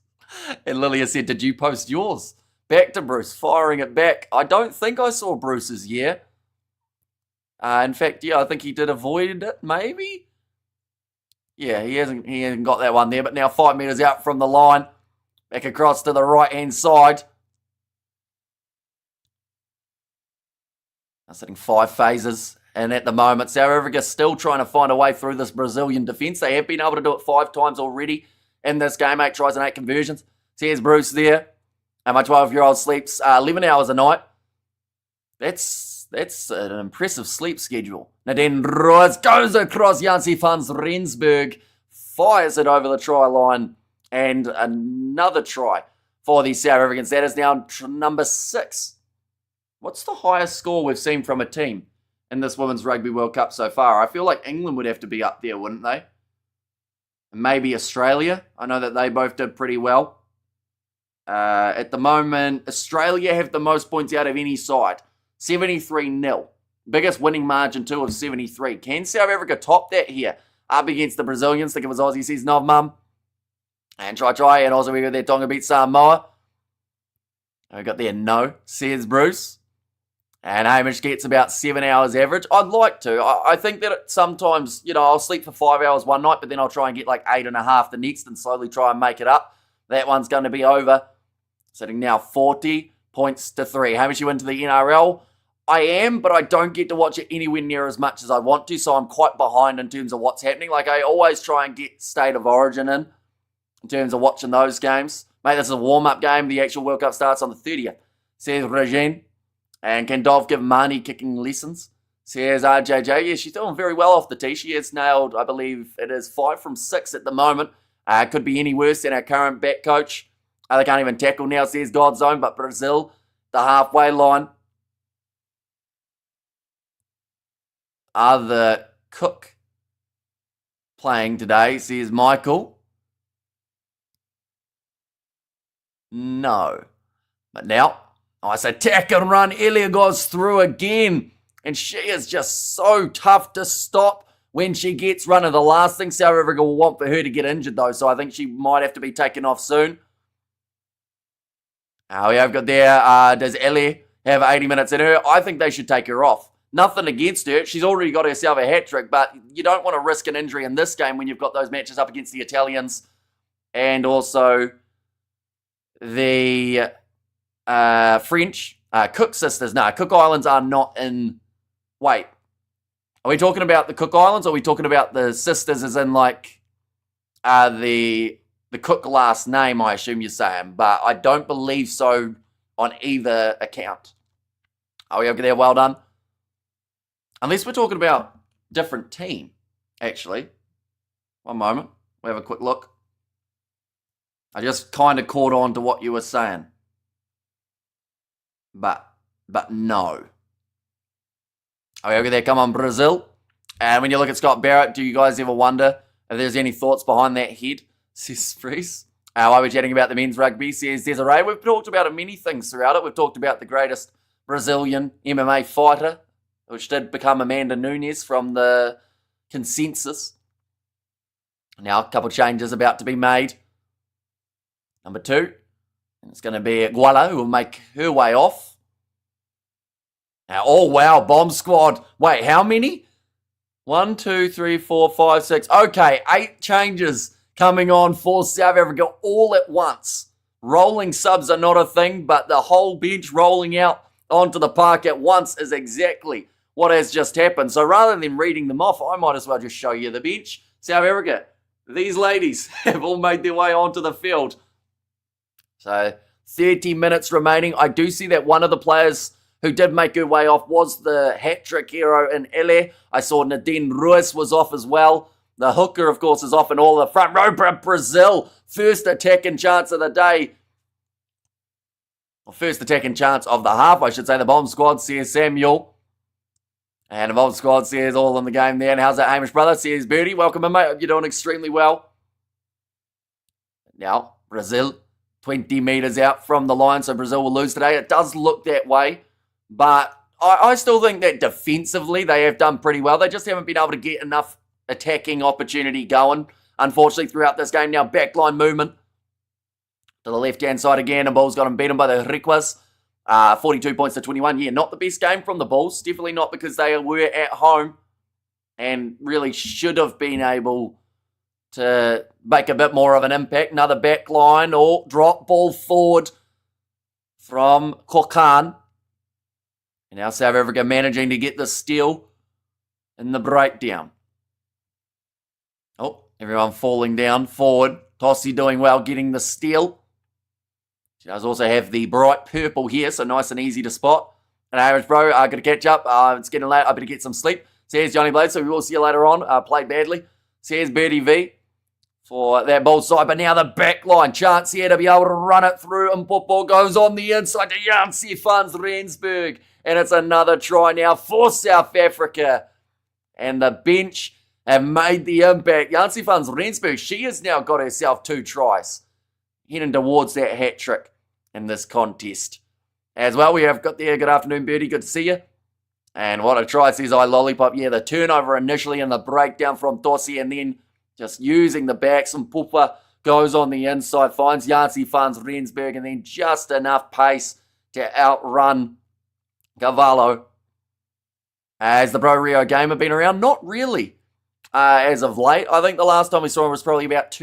And Lilia said, did you post yours? Back to Bruce, firing it back. I don't think I saw Bruce's year. In fact, yeah, I think he did avoid it, maybe? Yeah, he hasn't got that one there, but now 5 metres out from the line. Back across to the right-hand side. Now sitting 5 phases. And at the moment, South Africa still trying to find a way through this Brazilian defence. They have been able to do it 5 times already in this game. 8 tries and 8 conversions. So here's Bruce there. And my 12-year-old sleeps 11 hours a night. That's an impressive sleep schedule. Nadine Roos goes across Jansi van Rensburg. Fires it over the try line. And another try for the South Africans. That is now number 6. What's the highest score we've seen from a team in this Women's Rugby World Cup so far? I feel like England would have to be up there, wouldn't they? Maybe Australia. I know that they both did pretty well. At the moment, Australia have the most points out of any side. 73-0. Biggest winning margin too of 73. Can South Africa top that here? Up against the Brazilians. Think it was Aussie, says Nov Mum. And try. And also we got there Tonga beat Samoa. We got there no, says Bruce. And Hamish gets about 7 hours average. I'd like to. I think that sometimes, I'll sleep for 5 hours one night, but then I'll try and get like 8.5 the next and slowly try and make it up. That one's going to be over. Sitting now 40 points to 3. Hamish, you into the NRL? I am, but I don't get to watch it anywhere near as much as I want to, so I'm quite behind in terms of what's happening. Like, I always try and get State of Origin in terms of watching those games. Mate, this is a warm-up game. The actual World Cup starts on the 30th. Says Regine. And can Dov give Mani kicking lessons? Says RJJ. Yeah, she's doing very well off the tee. She has nailed, I believe, it is 5 from 6 at the moment. Could be any worse than our current back coach. They can't even tackle now, says Godzone. But Brazil, the halfway line. Are the Cook playing today, says Michael. No. But now, nice attack and run. Elia goes through again. And she is just so tough to stop when she gets running. The last thing South Africa will want for her to get injured, though. So I think she might have to be taken off soon. We have got there, does Ellie have 80 minutes in her? I think they should take her off. Nothing against her. She's already got herself a hat-trick, but you don't want to risk an injury in this game when you've got those matches up against the Italians and also the French. Cook sisters. No, Cook Islands are not in... Wait. Are we talking about the Cook Islands or are we talking about the sisters as in like the Cook last name, I assume you're saying, but I don't believe so on either account. We over there? Well done. Unless we're talking about different team, actually. One moment. We'll have a quick look. I just kind of caught on to what you were saying. But no. Over there, come on, Brazil. And when you look at Scott Barrett, do you guys ever wonder if there's any thoughts behind that head? Says Sprees. While we're chatting about the men's rugby, says Desiree. We've talked about many things throughout it. We've talked about the greatest Brazilian MMA fighter, which did become Amanda Nunes from the consensus. Now, a couple of changes about to be made. Number 2, it's going to be Guala, who will make her way off. Now, oh, wow, bomb squad. Wait, how many? 1, 2, 3, 4, 5, 6. Okay, 8 changes coming on for South Africa all at once. Rolling subs are not a thing, but the whole bench rolling out onto the park at once is exactly what has just happened. So rather than reading them off, I might as well just show you the bench. South Africa, these ladies have all made their way onto the field. So 30 minutes remaining. I do see that one of the players who did make her way off was the hat-trick hero in LA. I saw Nadine Ruiz was off as well. The hooker, of course, is off in all the front row. Brazil, first attacking chance of the day. Well, first attacking chance of the half, I should say. The bomb squad says Samuel. And the bomb squad says all in the game there. And how's that, Hamish brother? Says Birdie. Welcome in, mate. Hope you're doing extremely well. Now, Brazil, 20 metres out from the line, so Brazil will lose today. It does look that way. But I still think that defensively they have done pretty well. They just haven't been able to get enough attacking opportunity going, unfortunately, throughout this game. Now, backline movement to the left-hand side again. The Bulls got them beaten by the Riquas. 42 points to 21. Yeah, not the best game from the Bulls. Definitely not, because they were at home and really should have been able to make a bit more of an impact. Another backline or drop ball forward from Kokan. And now South Africa managing to get the steal in the breakdown. Oh, everyone falling down forward. Tossie doing well getting the steal. She does also have the bright purple here, so nice and easy to spot. And Irish bro, got to catch up. It's getting late. I better get some sleep. Says Johnny Blade, so we will see you later on. Played badly. Says Birdie V for that ball side. But now the back line. Chance here to be able to run it through. And football goes on the inside to Janse van Rensburg. And it's another try now for South Africa. And the bench have made the impact. Janse van Rensburg, she has now got herself 2 tries. Heading towards that hat trick in this contest. As well, we have got there. Good afternoon, Birdie. Good to see you. And what a try, says I Lollipop. Yeah, the turnover initially and the breakdown from Tossie, and then just using the backs. And Pupa goes on the inside, finds Janse van Rensburg, and then just enough pace to outrun Cavallo. Has the Bro Rio game been around? Not really. As of late, I think the last time we saw him was probably about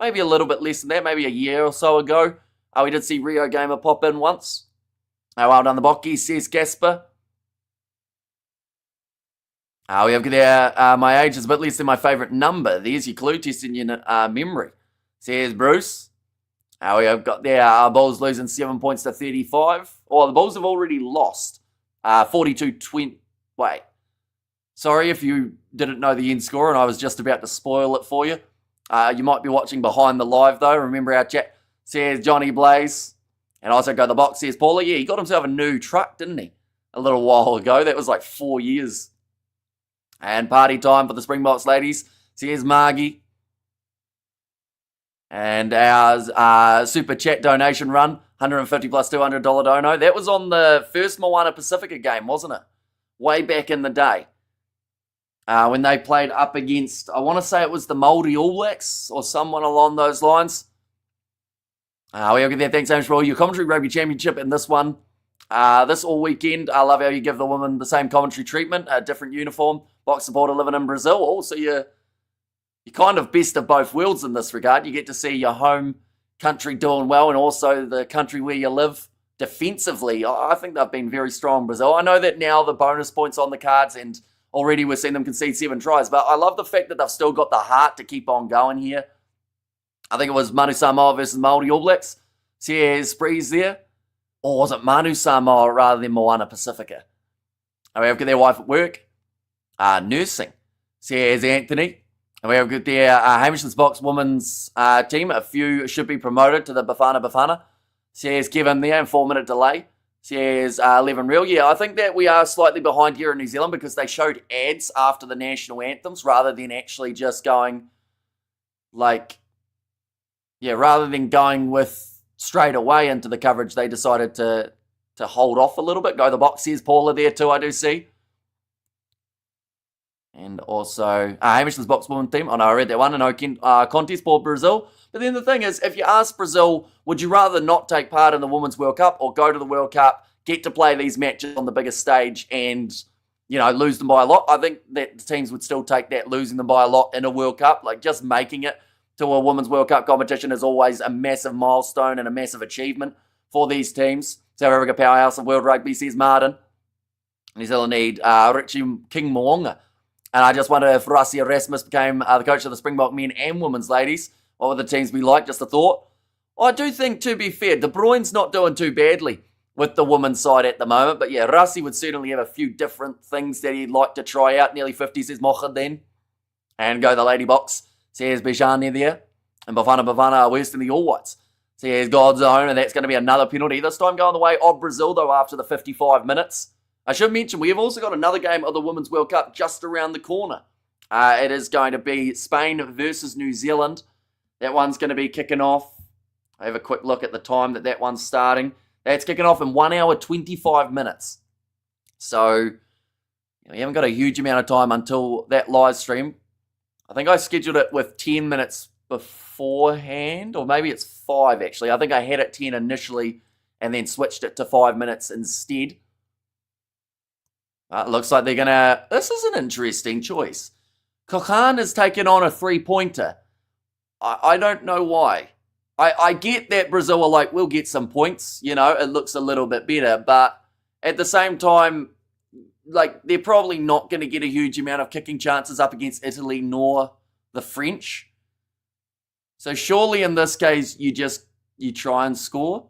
maybe a little bit less than that, maybe a year or so ago. We did see Rio Gamer pop in once. Well done, the Bockie, says Gasper. We have there, my age is a bit less than my favourite number. There's your clue, testing your memory, says Bruce. We have got there, Bulls losing 7 points to 35. Oh, the Bulls have already lost 42-20. Wait. Sorry if you didn't know the end score and I was just about to spoil it for you. You might be watching behind the live, though. Remember our chat, says Johnny Blaze. And also go the box, says Paula. Yeah, he got himself a new truck, didn't he? A little while ago. That was like 4 years. And party time for the Springboks ladies, says Margie. And our super chat donation run, 150 plus $200 dono. That was on the first Moana Pacifica game, wasn't it? Way back in the day. When they played up against, I want to say it was the Māori All Blacks or someone along those lines. We'll get there. Thanks, James, for all your commentary. Rugby Championship in this one. This all weekend. I love how you give the women the same commentary treatment, a different uniform. Box supporter living in Brazil. Also, you're kind of best of both worlds in this regard. You get to see your home country doing well and also the country where you live defensively. I think they've been very strong, Brazil. I know that now the bonus points on the cards and already we're seeing them concede 7 tries, but I love the fact that they've still got the heart to keep on going here. I think it was Manu Samoa versus Māori All Blacks. Says Sprees there. Or was it Manu Samoa rather than Moana Pacifica? We have got their wife at work. Nursing. Says Anthony. And we have got their Hamish's Box women's team. A few should be promoted to the Bafana. Says Kevin there in 4-minute delay. Says 11 real. Yeah, I think that we are slightly behind here in New Zealand because they showed ads after the national anthems rather than actually just going rather than going with straight away into the coverage, they decided to hold off a little bit. Go the box, says Paula there too, I do see. And also, Hamish's Box women team. Oh no, I read that one. An open contest for Brazil. But then the thing is, if you ask Brazil, would you rather not take part in the Women's World Cup or go to the World Cup, get to play these matches on the biggest stage and, lose them by a lot? I think that the teams would still take that, losing them by a lot in a World Cup. Like, just making it to a Women's World Cup competition is always a massive milestone and a massive achievement for these teams. South Africa powerhouse of World Rugby, says Martin. New Zealand need Richie King Moonga. And I just wonder if Rassi Erasmus became the coach of the Springbok men and women's ladies, what would the teams be like? Just a thought. I do think, to be fair, De Bruyne's not doing too badly with the women's side at the moment. But yeah, Rassi would certainly have a few different things that he'd like to try out. Nearly 50 says Mocha then. And go the Lady Box, says Bijani there. And Bafana are worse than the All Whites. Says God's own, and that's going to be another penalty. This time going the way of Brazil, though, after the 55 minutes. I should mention, we have also got another game of the Women's World Cup just around the corner. It is going to be Spain versus New Zealand. That one's going to be kicking off. I have a quick look at the time that one's starting. That's kicking off in 1 hour, 25 minutes. So, we haven't got a huge amount of time until that live stream. I think I scheduled it with 10 minutes beforehand, or maybe it's 5 actually. I think I had it 10 initially and then switched it to 5 minutes instead. It looks like they're going to... This is an interesting choice. Kohan has taken on a 3-pointer. I don't know why. I get that Brazil are like, we'll get some points. You know, it looks a little bit better. But at the same time, like, they're probably not going to get a huge amount of kicking chances up against Italy nor the French. So surely in this case, you try and score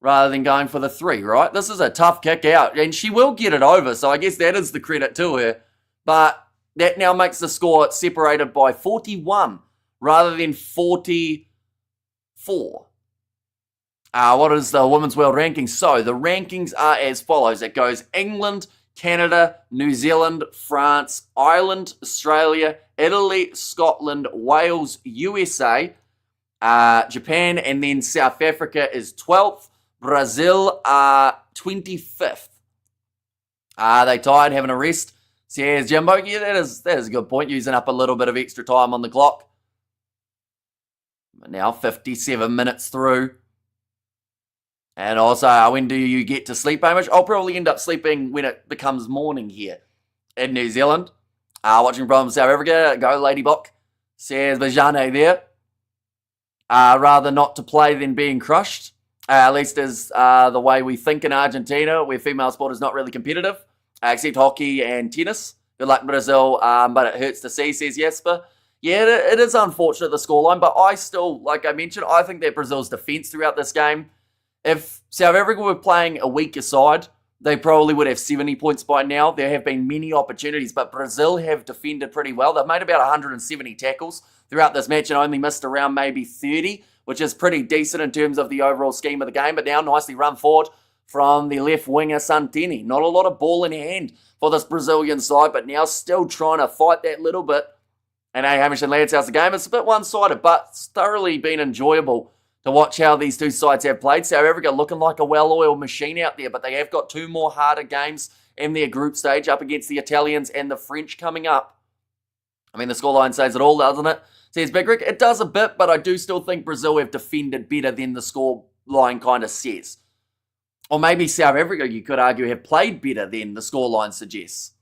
rather than going for the 3, right? This is a tough kick out, and she will get it over, so I guess that is the credit to her. But that now makes the score separated by 41 rather than 44. What is the Women's World Rankings? So the rankings are as follows. It goes England, Canada, New Zealand, France, Ireland, Australia, Italy, Scotland, Wales, USA, Japan, and then South Africa is 12th. Brazil are 25th. They tired, having a rest. Says Jimbo. Yeah, that is a good point. Using up a little bit of extra time on the clock. Now 57 minutes through. And also, when do you get to sleep, Hamish? I'll probably end up sleeping when it becomes morning here in New Zealand. Watching from South Africa. Go, Lady Bok. Says Bajane there. Rather not to play than being crushed. At least is the way we think in Argentina, where female sport is not really competitive, except hockey and tennis. Good luck, Brazil, but it hurts to see, says Jesper. Yeah, it is unfortunate, the scoreline, but I still, like I mentioned, I think that Brazil's defence throughout this game, if South Africa were playing a weaker side, they probably would have 70 points by now. There have been many opportunities, but Brazil have defended pretty well. They've made about 170 tackles throughout this match and only missed around maybe 30, which is pretty decent in terms of the overall scheme of the game. But now nicely run forward from the left winger, Santini. Not a lot of ball in hand for this Brazilian side, but now still trying to fight that little bit. And Hamish and Lads, how's the game? It's a bit one-sided, but it's thoroughly been enjoyable to watch how these two sides have played. South Africa looking like a well-oiled machine out there, but they have got 2 more harder games in their group stage up against the Italians and the French coming up. I mean, the scoreline says it all, doesn't it? Says Big Rick. It does a bit, but I do still think Brazil have defended better than the scoreline kind of says. Or maybe South Africa, you could argue, have played better than the scoreline suggests.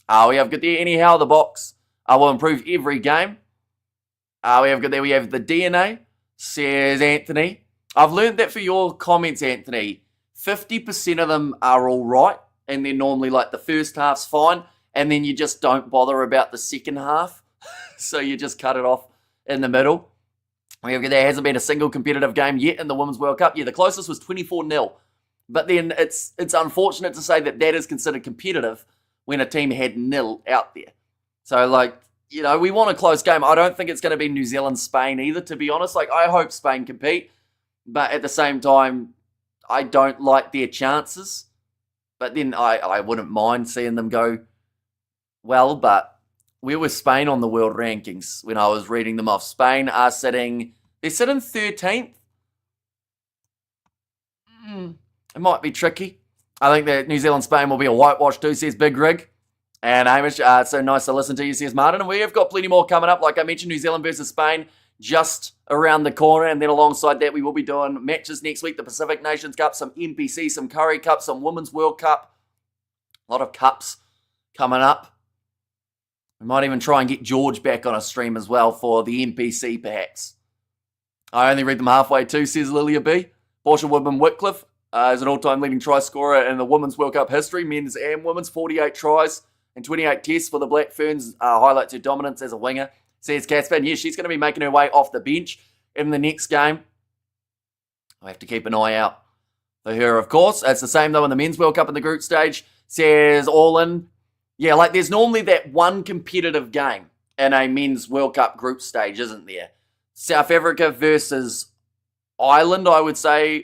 We have good there. Anyhow, the box will improve every game. We have good there. We have the DNA, says Anthony. I've learned that for your comments, Anthony, 50% of them are all right, and they're normally like the first half's fine, and then you just don't bother about the second half. So you just cut it off in the middle. There hasn't been a single competitive game yet in the Women's World Cup. Yeah, the closest was 24-0. But then it's unfortunate to say that is considered competitive when a team had 0 out there. So, like, you know, we want a close game. I don't think it's going to be New Zealand-Spain either, to be honest. Like, I hope Spain compete. But at the same time, I don't like their chances. But then I wouldn't mind seeing them go well, but where was Spain on the world rankings when I was reading them off? Spain are sitting 13th. It might be tricky. I think that New Zealand-Spain will be a whitewash too, says Big Rig. And Hamish, it's so nice to listen to you, says Martin. And we have got plenty more coming up. Like I mentioned, New Zealand versus Spain just around the corner. And then alongside that, we will be doing matches next week. The Pacific Nations Cup, some NPC, some Curry Cup, some Women's World Cup. A lot of cups coming up. We might even try and get George back on a stream as well for the NPC, perhaps. I only read them halfway too, says Lilia B. Portia Woodman Whitcliffe. Is an all-time leading try scorer in the Women's World Cup history, men's and women's, 48 tries and 28 tests for the Black Ferns. Highlights her dominance as a winger, says Casper. And yes, she's going to be making her way off the bench in the next game. I have to keep an eye out for her, of course. It's the same, though, in the Men's World Cup in the group stage, says All-In. Yeah, like there's normally that one competitive game in a Men's World Cup group stage, isn't there? South Africa versus Ireland, I would say,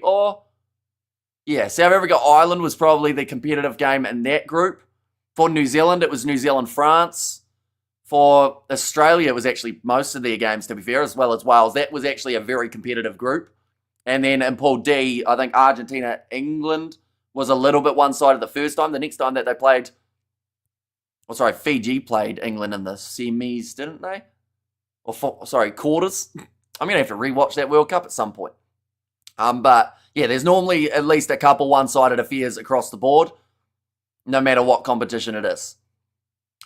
yeah, South Africa-Ireland was probably the competitive game in that group. For New Zealand, it was New Zealand-France. For Australia, it was actually most of their games, to be fair, as well as Wales. That was actually a very competitive group. And then in Pool D, I think Argentina-England was a little bit one-sided the first time. The next time that they played, Fiji played England in the semis, didn't they? Quarters. I'm going to have to rewatch that World Cup at some point. But yeah, there's normally at least a couple one-sided affairs across the board, no matter what competition it is.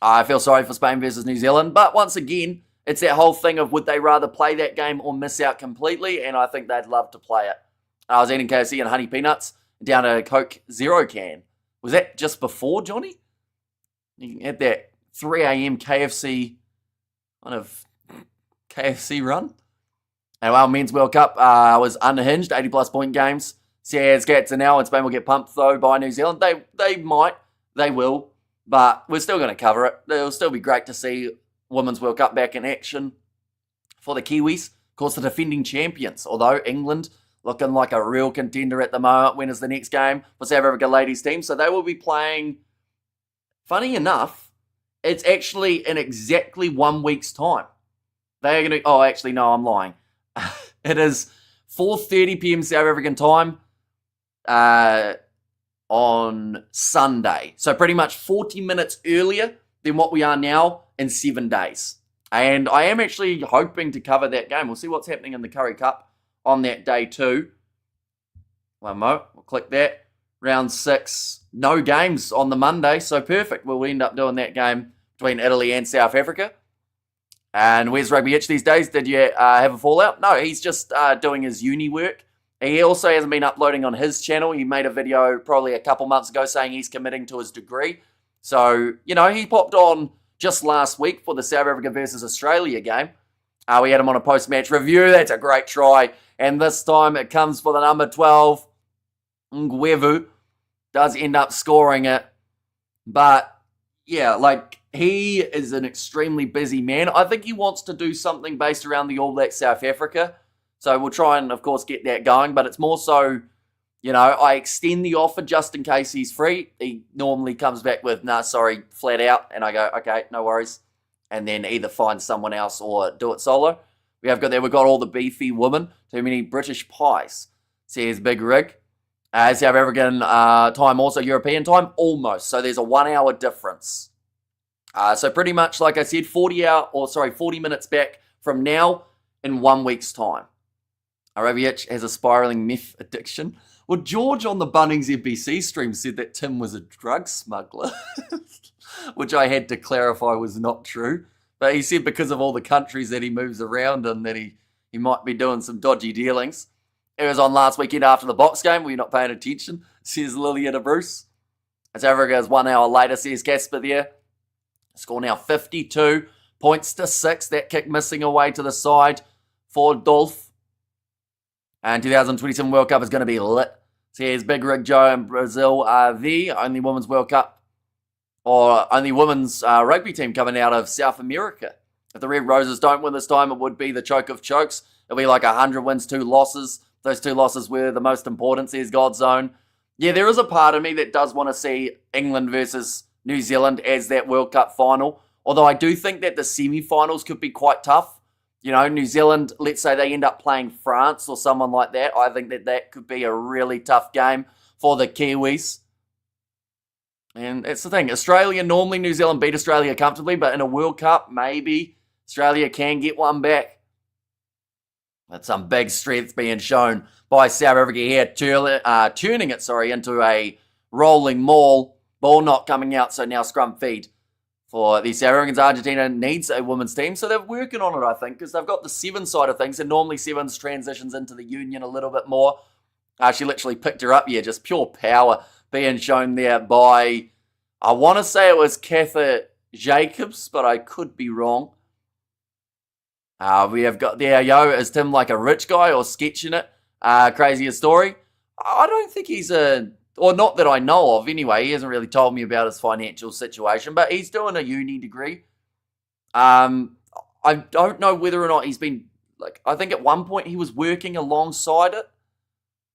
I feel sorry for Spain versus New Zealand, but once again, it's that whole thing of would they rather play that game or miss out completely, and I think they'd love to play it. I was eating KFC and honey peanuts down a Coke Zero can. Was that just before, Johnny? You had that 3 a.m. KFC run. And our Men's World Cup was unhinged, 80-plus point games. Says Cats and now, and Spain will get pumped, though, by New Zealand. They might, they will, but we're still going to cover it. It'll still be great to see Women's World Cup back in action for the Kiwis. Of course, the defending champions, although England looking like a real contender at the moment. When is the next game for South Africa ladies team? So they will be playing, funny enough, it's actually in exactly 1 week's time. They are going to, actually, no, I'm lying. It is 4:30 p.m. South African time on Sunday. So pretty much 40 minutes earlier than what we are now in 7 days. And I am actually hoping to cover that game. We'll see what's happening in the Curry Cup on that day too. One more. We'll click that. Round 6. No games on the Monday, so perfect. We'll end up doing that game between Italy and South Africa. And where's Rugby Itch these days? Did you have a fallout? No, he's just doing his uni work. He also hasn't been uploading on his channel. He made a video probably a couple months ago saying he's committing to his degree. So, he popped on just last week for the South Africa versus Australia game. We had him on a post-match review. That's a great try. And this time it comes for the number 12. Ngwevu does end up scoring it. But, yeah, he is an extremely busy man. I think he wants to do something based around the All Blacks South Africa. So we'll try and, of course, get that going. But it's more so, I extend the offer just in case he's free. He normally comes back with, nah, sorry, flat out. And I go, okay, no worries. And then either find someone else or do it solo. We've got all the beefy women. Too many British pies, says Big Rig. South African time, also European time, almost. So there's a 1 hour difference. So pretty much, like I said, 40 minutes back from now in 1 week's time. Arabiach has a spiraling meth addiction. Well, George on the Bunnings FBC stream said that Tim was a drug smuggler, which I had to clarify was not true. But he said because of all the countries that he moves around in that he might be doing some dodgy dealings. It was on last weekend after the Box game. Were you not paying attention? Says Liliana Bruce. South Africa is 1 hour later, says Casper there. Score now 52 points to 6. That kick missing away to the side for Dolph. And 2027 World Cup is going to be lit. Says Big Rig Joe and Brazil are the only women's World Cup or only women's rugby team coming out of South America. If the Red Roses don't win this time, it would be the choke of chokes. It'll be like 100 wins, 2 losses. Those 2 losses were the most important, says Godzone. Yeah, there is a part of me that does want to see England versus New Zealand as that World Cup final. Although I do think that the semi-finals could be quite tough. New Zealand, let's say they end up playing France or someone like that. I think that could be a really tough game for the Kiwis. And that's the thing. Normally New Zealand beat Australia comfortably, but in a World Cup, maybe Australia can get one back. That's some big strength being shown by South Africa here, turning it into a rolling maul. Ball not coming out, so now scrum feed for the South Africans. Argentina needs a women's team, so they're working on it, I think, because they've got the 7 side of things, and normally 7s transitions into the union a little bit more. She literally picked her up. Yeah, just pure power being shown there by, I want to say it was Katha Jacobs, but I could be wrong. We have got there, is Tim like a rich guy or sketching it? Crazier story. I don't think he's or not that I know of anyway. He hasn't really told me about his financial situation, but he's doing a uni degree. I don't know whether or not he's been, I think at one point he was working alongside it,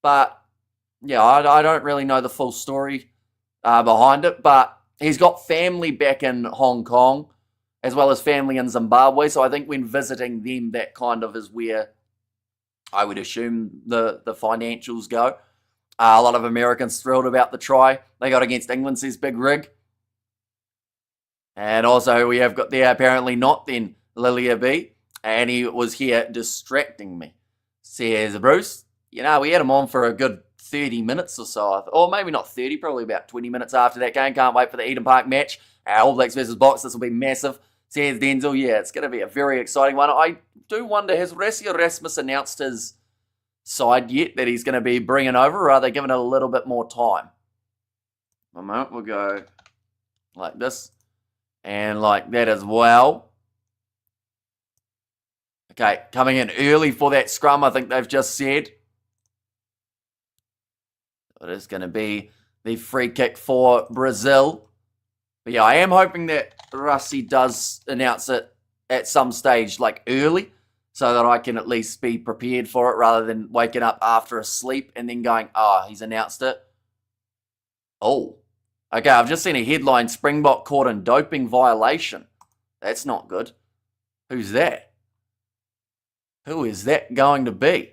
but yeah, I don't really know the full story behind it, but he's got family back in Hong Kong as well as family in Zimbabwe, so I think when visiting them, that kind of is where I would assume the financials go. A lot of Americans thrilled about the try they got against England, says Big Rig. And also we have got there, apparently not then, Lilia B, and he was here distracting me, says Bruce. We had him on for a good 30 minutes or so, or maybe not 30, probably about 20 minutes after that game. Can't wait for the Eden Park match. All Blacks versus Box, this will be massive, says Denzel. Yeah, it's going to be a very exciting one. I do wonder, has Rassie Erasmus announced his side yet that he's going to be bringing over, or are they giving it a little bit more time? A moment, we'll go like this, and like that as well. Okay, coming in early for that scrum, I think they've just said. It is going to be the free kick for Brazil. But yeah, I am hoping that Rassie does announce it at some stage, early, so that I can at least be prepared for it rather than waking up after a sleep and then going, he's announced it. Oh, okay, I've just seen a headline, Springbok caught in doping violation. That's not good. Who's that? Who is that going to be?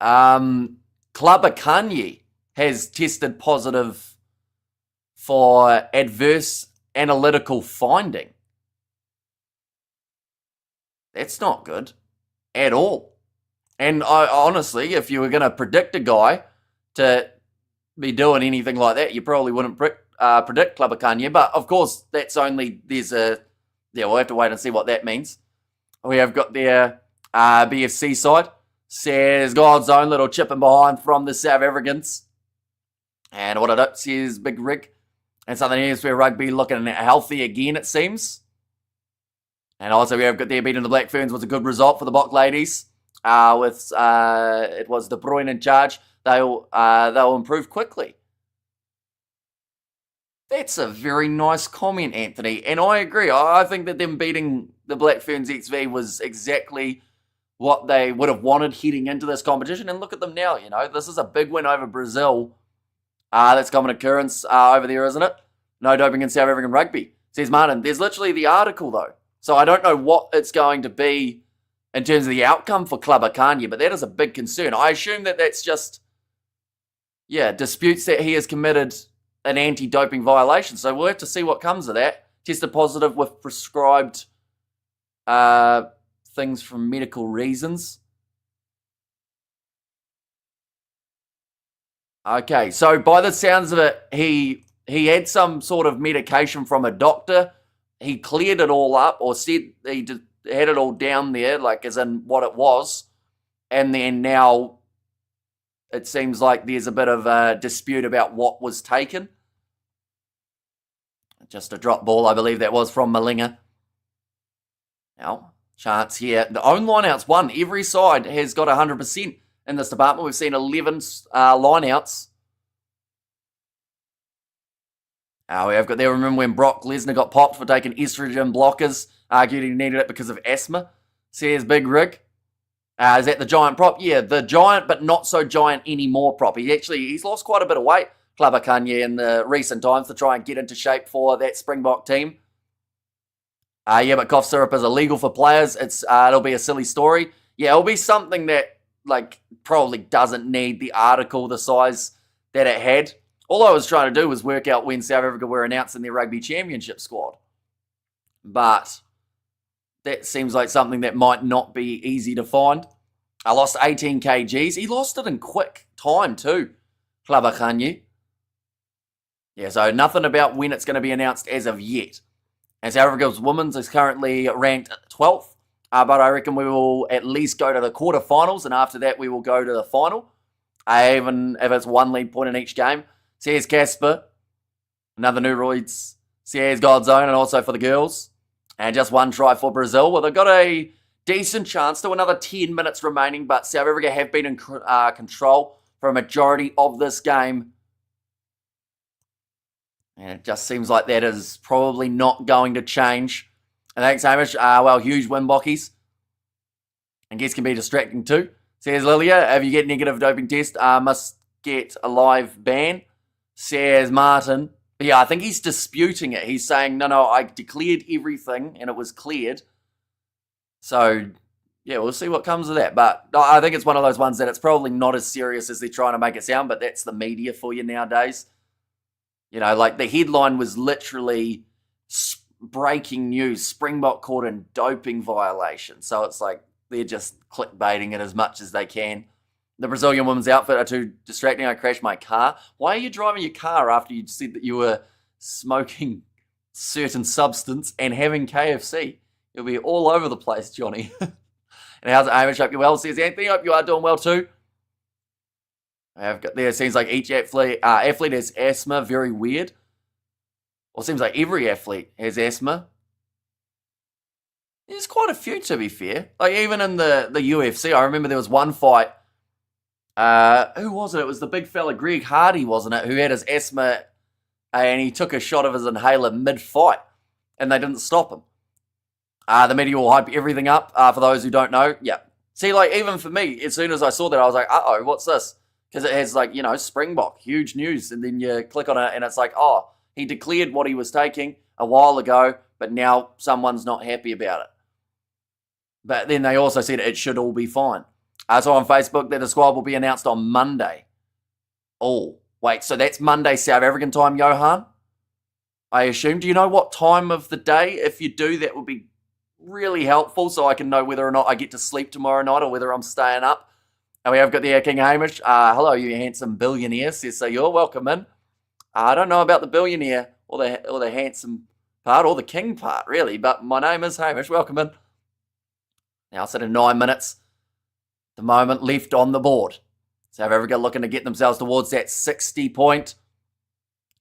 Clubber Kanye has tested positive for adverse analytical finding. That's not good at all. And I honestly, if you were going to predict a guy to be doing anything like that, you probably wouldn't predict Clubber Kanye. But of course, we'll have to wait and see what that means. We have got their BFC side. Says God's own little chipping behind from the South Africans. And what it up says Big Rig. And Southern Hemisphere Rugby looking healthy again, it seems. And also we have got their beating the Black Ferns was a good result for the Bok ladies. It was De Bruyne in charge. They'll improve quickly. That's a very nice comment, Anthony. And I agree. I think that them beating the Black Ferns XV was exactly what they would have wanted heading into this competition. And look at them now, This is a big win over Brazil. That's common occurrence over there, isn't it? No doping in South African rugby, says Martin. There's literally the article, though. So I don't know what it's going to be in terms of the outcome for Clubber Kanye, but that is a big concern. I assume that that's just, disputes that he has committed an anti-doping violation. So we'll have to see what comes of that. Tested positive with prescribed things from medical reasons. Okay, so by the sounds of it, he had some sort of medication from a doctor. He cleared it all up, or said he had it all down there, as in what it was. And then now it seems like there's a bit of a dispute about what was taken. Just a drop ball, I believe that was from Malinga. Now, chance here. The own lineouts won. Every side has got 100% in this department. We've seen 11 lineouts. We have got there, remember when Brock Lesnar got popped for taking estrogen blockers, argued he needed it because of asthma, says Big Rig. Is that the giant prop? Yeah, the giant, but not so giant anymore prop. He's lost quite a bit of weight, Clubber Kanye, in the recent times to try and get into shape for that Springbok team. But cough syrup is illegal for players. It'll be a silly story. Yeah, it'll be something that probably doesn't need the article the size that it had. All I was trying to do was work out when South Africa were announcing their rugby championship squad. But that seems like something that might not be easy to find. I lost 18 kgs. He lost it in quick time too, Clubber Kanye. Yeah, so nothing about when it's going to be announced as of yet. And South Africa's women's is currently ranked 12th. but I reckon we will at least go to the quarterfinals, and after that we will go to the final, even if it's 1 lead point in each game. Says Casper, another new Roids. Says God's Own, and also for the girls. And just 1 try for Brazil. Well, they've got a decent chance, still another 10 minutes remaining, but South Africa have been in control for a majority of this game. And it just seems like that is probably not going to change. And thanks, Hamish. Well, huge win, Bockies. And guess can be distracting too. Says Lilia, if you get negative doping test, must get a live ban. Says Martin. But yeah, I think he's disputing it. He's saying, no, I declared everything and it was cleared. So, yeah, we'll see what comes of that. But I think it's one of those ones that it's probably not as serious as they're trying to make it sound, but that's the media for you nowadays. You know, like the headline was literally breaking news, Springbok caught in doping violation. So it's like they're just clickbaiting it as much as they can. The Brazilian women's outfit are too distracting. I crashed my car. Why are you driving your car after you said that you were smoking certain substance and having KFC? You'll be all over the place, Johnny. And how's it, Hamish? Hope you're well. Says Anthony. Hope you are doing well too. I've got there. It seems like each athlete has asthma. Very weird. Well, it seems like every athlete has asthma. There's quite a few, to be fair. Like even in the UFC, I remember there was one fight. Who was it? It was the big fella Greg Hardy, wasn't it? Who had his asthma, and he took a shot of his inhaler mid-fight, and they didn't stop him. The media will hype everything up. For those who don't know, yeah. See, like even for me, as soon as I saw that, I was like, "Uh-oh, what's this?" Because it has like Springbok, huge news, and then you click on it, and it's like, "Oh, he declared what he was taking a while ago, but now someone's not happy about it." But then they also said it should all be fine. I saw on Facebook that the squad will be announced on Monday. Oh, wait, so that's Monday South African time, Johan? I assume. Do you know what time of the day? If you do, that would be really helpful so I can know whether or not I get to sleep tomorrow night or whether I'm staying up. And we have got the King Hamish. Hello, you handsome billionaire. Says so you're welcome in. I don't know about the billionaire or the handsome part or the king part, really, but my name is Hamish. Welcome in. Now, it's at 9 minutes. The moment left on the board. South Africa looking to get themselves towards that 60 point.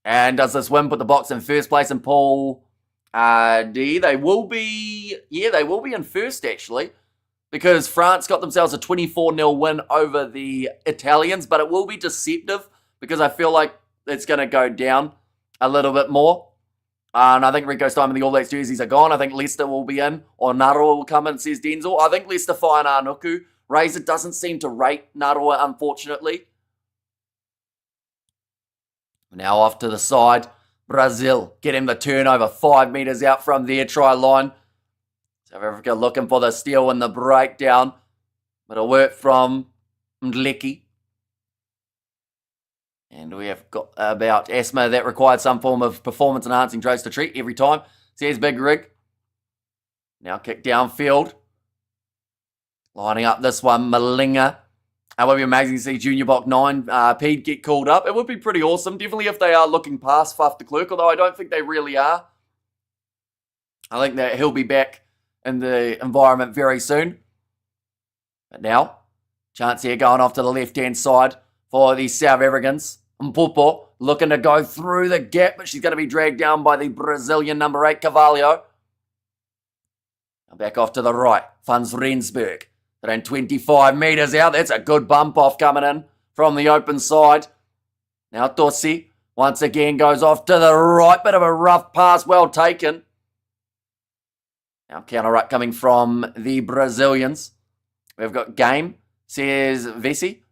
And does this win put the Boks in first place in Pool D? They will be in first actually, because France got themselves a 24-0 win over the Italians, but it will be deceptive because I feel like it's going to go down a little bit more. And I think Rico Stein and the All Blacks jerseys are gone. I think Leicester will be in, or Narawa will come in, says Denzel. I think Leicester fine Arnuku. Razor doesn't seem to rate Narawa, unfortunately. Now off to the side. Brazil get him the turnover 5 meters out from their try line. South Africa looking for the steal and the breakdown. But a work from Mdleki. And we have got about asthma that required some form of performance-enhancing drugs to treat every time. Says Big Rig. Now kick downfield. Lining up this one, Malinga. It would be amazing to see Junior Bok 9 Pede get called up. It would be pretty awesome. Definitely if they are looking past Faf de Klerk, although I don't think they really are. I think that he'll be back in the environment very soon. But now, chance here going off to the left-hand side for the South Africans. Mpopo looking to go through the gap, but she's going to be dragged down by the Brazilian number 8, Carvalho. Back off to the right, Fans Rensburg. Around 25 metres out. That's a good bump off coming in from the open side. Now Tossi once again goes off to the right. Bit of a rough pass, well taken. Now counter right coming from the Brazilians. We've got game, says Vesey.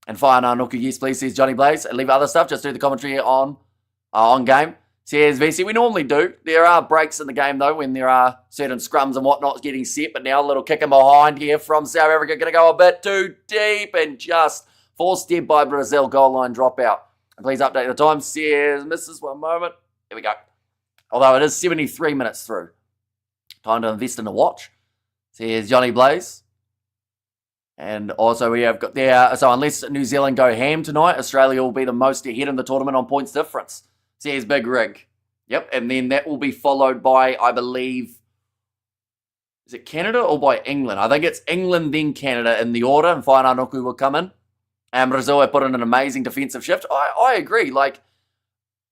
And fire Nanuku, yes please, says Johnny Blaze. And leave other stuff, just do the commentary on game. Says Vesey, we normally do. There are breaks in the game, though, when there are certain scrums and whatnot getting set. But now a little kick in behind here from South Africa. Going to go a bit too deep and just forced dead by Brazil. Goal line dropout. And please update the time. Says, misses 1 moment. Here we go. Although it is 73 minutes through. Time to invest in a watch. Says Johnny Blaze. And also we have got there. So unless New Zealand go ham tonight, Australia will be the most ahead in the tournament on points difference. Says Big Rig. Yep, and then that will be followed by, I believe, Is it Canada or by England? I think it's England, then Canada in the order, and Whainanoku will come in. And Brazil have put in an amazing defensive shift. I agree. Like,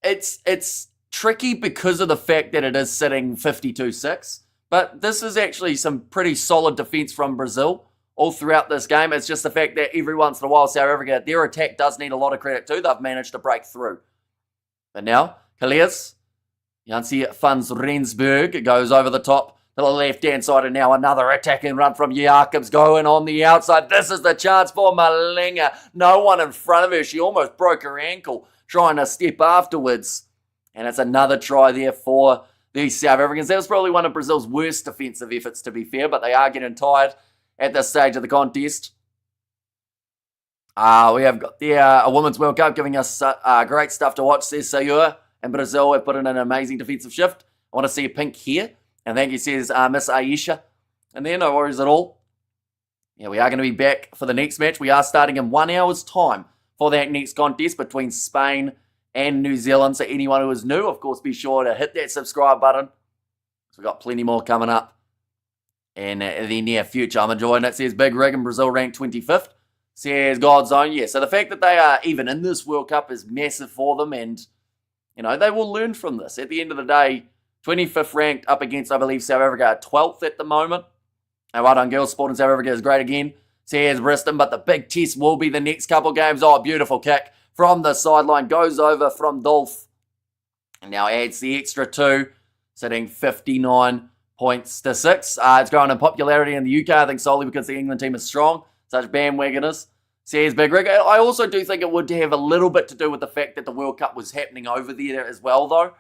it's tricky because of the fact that it is sitting 52-6. But this is actually some pretty solid defense from Brazil all throughout this game. It's just the fact that every once in a while, South Africa, their attack does need a lot of credit too. They've managed to break through. But now, Calais, Jansi Funds Rensburg goes over the top to the left-hand side, and now another attacking run from Jacobs going on the outside. This is the chance for Malinga. No one in front of her. She almost broke her ankle trying to step afterwards. And it's another try there for the South Africans. That was probably one of Brazil's worst defensive efforts, to be fair, but they are getting tired at this stage of the contest. We have got the Women's World Cup giving us great stuff to watch, says Sayur. And Brazil have put in an amazing defensive shift. I want to see a pink here. And thank you, says Miss Aisha. And there, no worries at all. Yeah, we are going to be back for the next match. We are starting in 1 hour's time for that next contest between Spain and New Zealand. So anyone who is new, of course, be sure to hit that subscribe button. So we've got plenty more coming up in the near future. I'm enjoying it. Says Big Rig, and Brazil ranked 25th. Says God's Own. Yeah, so the fact that they are even in this World Cup is massive for them, and you know, they will learn from this. At the end of the day, 25th ranked up against, I believe, South Africa 12th at the moment. And well done, girls. Sport in South Africa is great again. Says Briston, but the big test will be the next couple games. Oh, beautiful kick from the sideline. Goes over from Dolph. And now adds the extra 2, sitting 59 points to 6. It's growing in popularity in the UK, I think, solely because the England team is strong. Such bandwagoners. Says Big Rig. I also do think it would have a little bit to do with the fact that the World Cup was happening over there as well, though.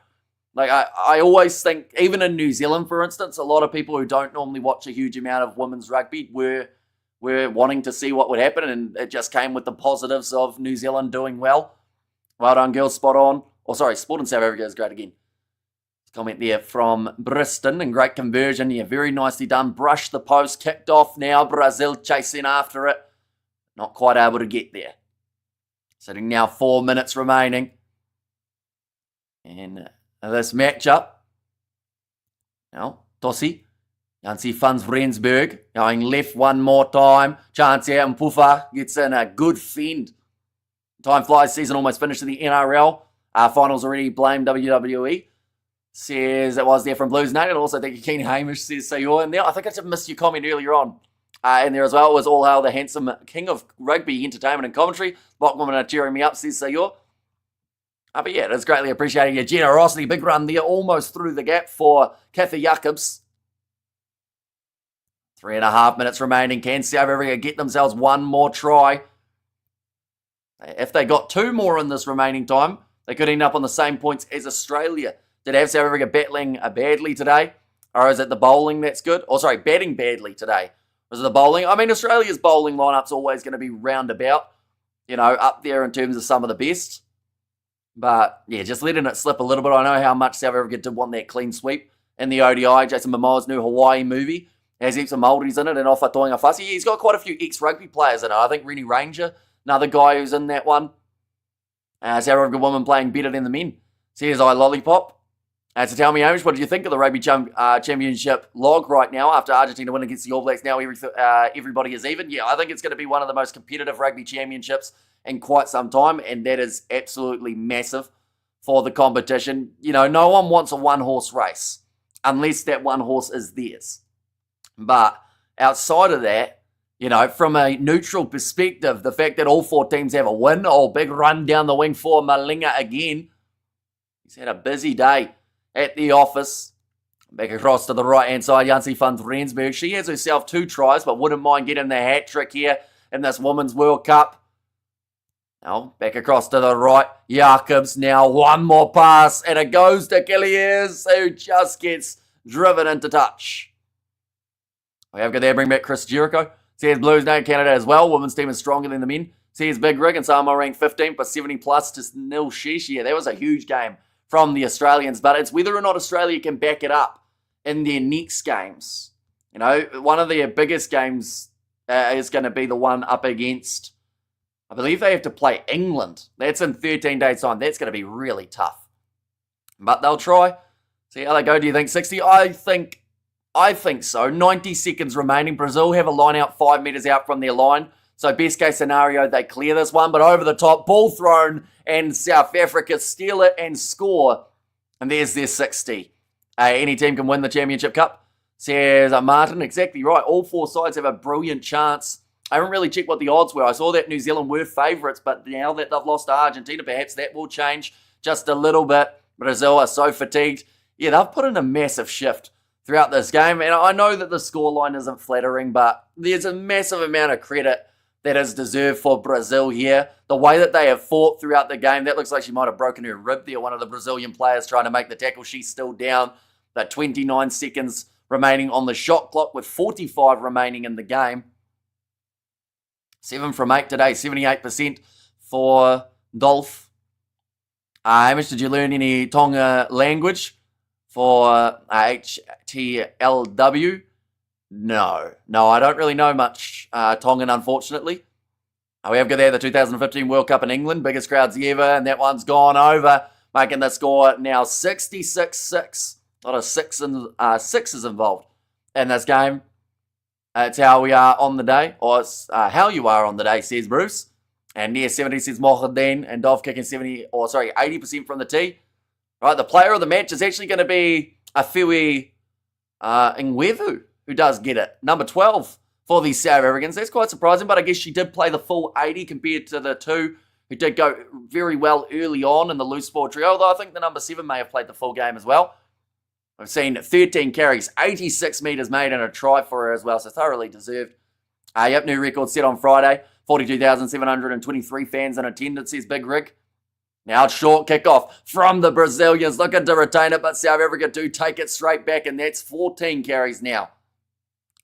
Like, I always think, even in New Zealand, for instance, a lot of people who don't normally watch a huge amount of women's rugby were wanting to see what would happen, and it just came with the positives of New Zealand doing well. Well done, girls, spot on. Oh, sorry, Sport in South Africa is great again. Comment there from Briston, and great conversion. Yeah, very nicely done. Brushed the post, kicked off now. Brazil chasing after it. Not quite able to get there. Sitting now 4 minutes remaining. And this matchup. Now, Tossi. Jansi Funds Rensburg. Going left one more time. Chance here, and Pufa gets in a good fend. Time flies. Season almost finished in the NRL. Finals already blamed WWE. Says it was there from Blues Nugget. Also, thank you, Keen Hamish. Says, so you're in there. I think I just missed your comment earlier on. In there as well was All Hail the Handsome King of Rugby Entertainment and Commentary. Block women are cheering me up, says so you're. But yeah, it's greatly appreciating your generosity. Big run there, almost through the gap for Kathy Jacobs. 3.5 minutes remaining. Can South Africa get themselves one more try? If they got 2 more in this remaining time, they could end up on the same points as Australia. Did have South Africa battling badly today? Or is it the bowling that's good? Or sorry, batting badly today. Was it the bowling? I mean, Australia's bowling lineup's always going to be roundabout, you know, up there in terms of some of the best. But, yeah, just letting it slip a little bit. I know how much South Africa did want that clean sweep in the ODI. Jason Momoa's new Hawaii movie has heaps of Māoris in it, and Ofa Toinga Whasi. Yeah, he's got quite a few ex-rugby players in it. I think Rennie Ranger, another guy who's in that one. South Africa women playing better than the men. Says I Lollipop. So tell me, Hamish, what do you think of the Rugby Championship log right now after Argentina win against the All Blacks? Now everybody is even. Yeah, I think it's going to be one of the most competitive Rugby Championships in quite some time, and that is absolutely massive for the competition. You know, no one wants a one-horse race unless that one horse is theirs. But outside of that, you know, from a neutral perspective, the fact that all 4 teams have a win, big run down the wing for Malinga again. He's had a busy day at the office. Back across to the right-hand side, Jansi Funds Rensburg. She has herself 2 tries, but wouldn't mind getting the hat-trick here in this Women's World Cup. Now, back across to the right, Jacobs. Now, one more pass, and it goes to Killiers, who just gets driven into touch. We have got there, bring back Chris Jericho. Says Blues know Canada as well. Women's team is stronger than the men. Says Big Rig, and Samoa ranked 15th, but 70 plus to nil sheesh. Yeah, that was a huge game from the Australians, but it's whether or not Australia can back it up in their next games. You know, one of their biggest games is going to be the one up against, I believe they have to play England. That's in 13 days' time. That's going to be really tough. But they'll try. See how they go. Do you think 60? I think I think so. 90 seconds remaining. Brazil have a line out 5 metres out from their line. So best case scenario, they clear this one. But over the top, ball thrown, and South Africa steal it and score. And there's their 60. Any team can win the Championship Cup. Says Martin, exactly right. All four sides have a brilliant chance. I haven't really checked what the odds were. I saw that New Zealand were favourites, but now that they've lost to Argentina, perhaps that will change just a little bit. Brazil are so fatigued. Yeah, they've put in a massive shift throughout this game. And I know that the scoreline isn't flattering, but there's a massive amount of credit that is deserved for Brazil here. The way that they have fought throughout the game, that looks like she might have broken her rib there. One of the Brazilian players trying to make the tackle. She's still down. But 29 seconds remaining on the shot clock with 45 remaining in the game. 7 from 8 today, 78% for Dolph. Hamish, did you learn any Tonga language for HTLW? No, I don't really know much Tongan, unfortunately. We have got there the 2015 World Cup in England, biggest crowds ever, and that one's gone over, making the score now 66-6. A lot of sixes involved in this game. It's how we are on the day, or it's how you are on the day, says Bruce. And near 70 says Mohadin, and Dov kicking 80% from the tee. Right, the player of the match is actually going to be Afiwi Ngwevu, who does get it. Number 12 for the South Africans. That's quite surprising, but I guess she did play the full 80 compared to the two who did go very well early on in the loose ball trio, although I think the number 7 may have played the full game as well. I've seen 13 carries, 86 metres made, and a try for her as well, so thoroughly deserved. Yep, new record set on Friday. 42,723 fans in attendance, says Big Rig. Now short kickoff from the Brazilians, looking to retain it, but South Africa do take it straight back, and that's 14 carries now.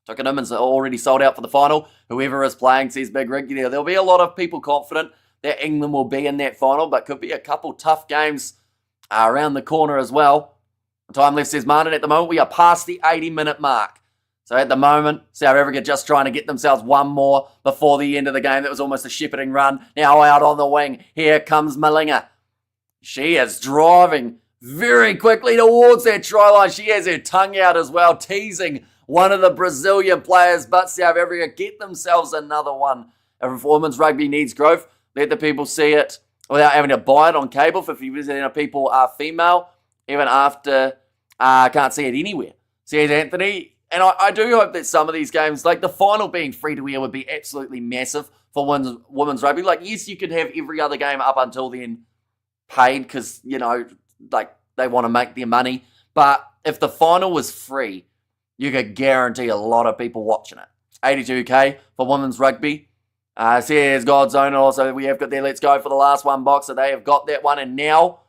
Tuckenham already sold out for the final. Whoever is playing, says Big Rig. There'll be a lot of people confident that England will be in that final, but could be a couple tough games around the corner as well. Time left, says Martin. At the moment, we are past the 80-minute mark. So at the moment, South Africa just trying to get themselves one more before the end of the game. That was almost a shepherding run. Now out on the wing. Here comes Malinga. She is driving very quickly towards that try line. She has her tongue out as well, teasing one of the Brazilian players. But South Africa get themselves another one. If women's rugby needs growth, let the people see it without having to buy it on cable. For 50% of people are female, even after can't see it anywhere. Says Anthony. And I do hope that some of these games, like the final being free to air, would be absolutely massive for women's rugby. Like, yes, you could have every other game up until then paid because, like they want to make their money. But if the final was free, you could guarantee a lot of people watching it. 82K for women's rugby. Says God's Own. Also, we have got there. Let's go for the last one box. So they have got that one. And now,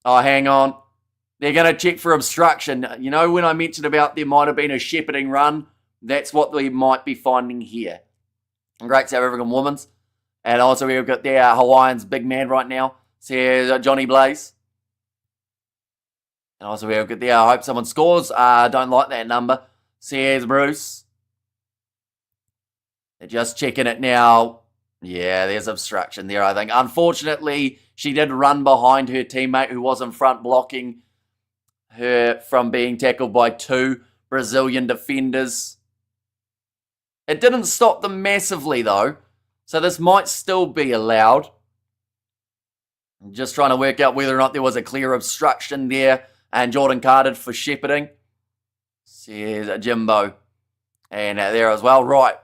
hang on. They're going to check for obstruction. You know, when I mentioned about there might have been a shepherding run, that's what we might be finding here. Great South African women's. And also we've got their Hawaiians big man right now. Says Johnny Blaze. And also we've got there, I hope someone scores. Don't like that number. Says Bruce. They're just checking it now. Yeah, there's obstruction there, I think. Unfortunately, she did run behind her teammate who was in front blocking her from being tackled by 2 Brazilian defenders. It didn't stop them massively, though, so this might still be allowed. I'm just trying to work out whether or not there was a clear obstruction there, and Jordan carded for shepherding. Says Jimbo. And there as well. Right.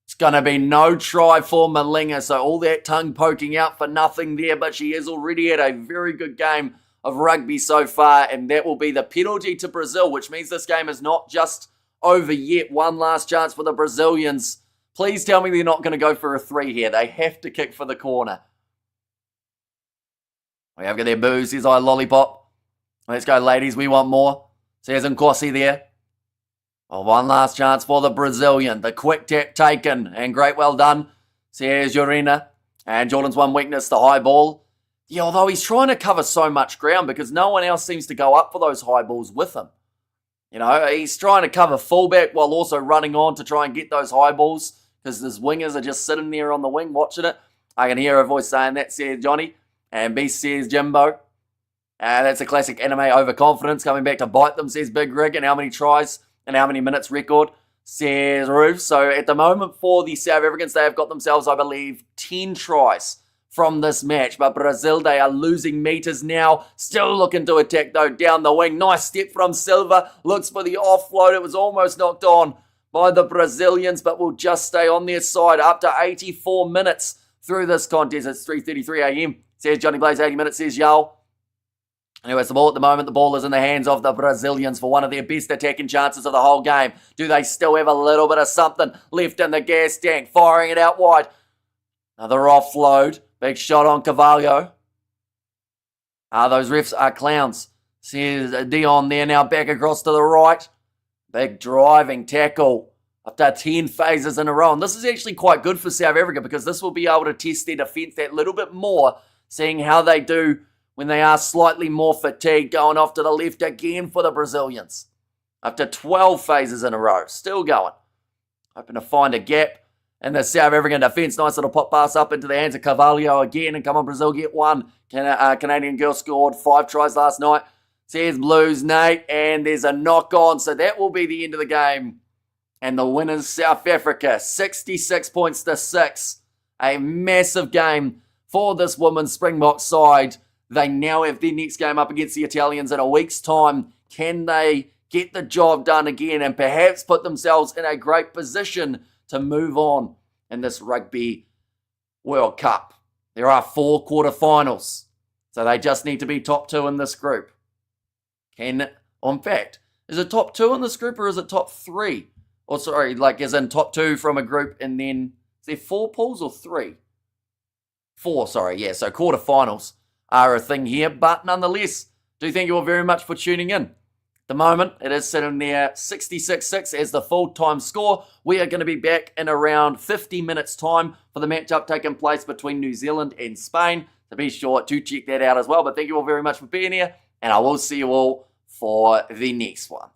It's going to be no try for Malinga, so all that tongue poking out for nothing there, but she has already had a very good game of rugby so far, and that will be the penalty to Brazil, which means this game is not just over yet. One last chance for the Brazilians. Please tell me they're not going to go for a 3 here. They have to kick for the corner. We have got their boo, says I lollipop. Let's go, ladies. We want more. Says Nkosi there. One last chance for the Brazilian. The quick tap taken, and great, well done. Says Urena. And Jordan's one weakness, the high ball. Yeah, although he's trying to cover so much ground because no one else seems to go up for those high balls with him. He's trying to cover fullback while also running on to try and get those high balls because his wingers are just sitting there on the wing watching it. I can hear a voice saying that, says Johnny. And B says Jimbo. That's a classic anime overconfidence coming back to bite them, says Big Rig. And how many tries and how many minutes record, says Roof. So at the moment for the South Africans, they have got themselves, I believe, 10 tries from this match. But Brazil, they are losing meters now. Still looking to attack, though, down the wing. Nice step from Silva. Looks for the offload. It was almost knocked on by the Brazilians, but will just stay on their side up to 84 minutes through this contest. It's 3:33 a.m. Says Johnny Blaze, 80 minutes, says Yao. Anyways, the ball at the moment, the ball is in the hands of the Brazilians for one of their best attacking chances of the whole game. Do they still have a little bit of something left in the gas tank? Firing it out wide. Another offload. Big shot on Carvalho. Those refs are clowns. Says Dion there now back across to the right. Big driving tackle after 10 phases in a row. And this is actually quite good for South Africa because this will be able to test their defence that little bit more, seeing how they do when they are slightly more fatigued. Going off to the left again for the Brazilians. After 12 phases in a row. Still going. Hoping to find a gap in the South African defence. Nice little pop pass up into the hands of Carvalho again. And come on, Brazil, get one. Canadian girl scored 5 tries last night. Says Blues, Nate. And there's a knock on. So that will be the end of the game. And the winners, South Africa. 66 points to 6. A massive game for this women's Springbok side. They now have their next game up against the Italians in a week's time. Can they get the job done again and perhaps put themselves in a great position to move on in this Rugby World Cup? There are 4 quarterfinals, so they just need to be top 2 in this group. In fact, is it top 2 in this group or is it top 3? Or sorry, like as in top 2 from a group and then, is there 4 pools or 3? 4, sorry, yeah, so quarterfinals are a thing here, but nonetheless, do thank you all very much for tuning in. At the moment, it is sitting there 66-6 as the full-time score. We are going to be back in around 50 minutes' time for the matchup taking place between New Zealand and Spain. So be sure to check that out as well. But thank you all very much for being here, and I will see you all for the next one.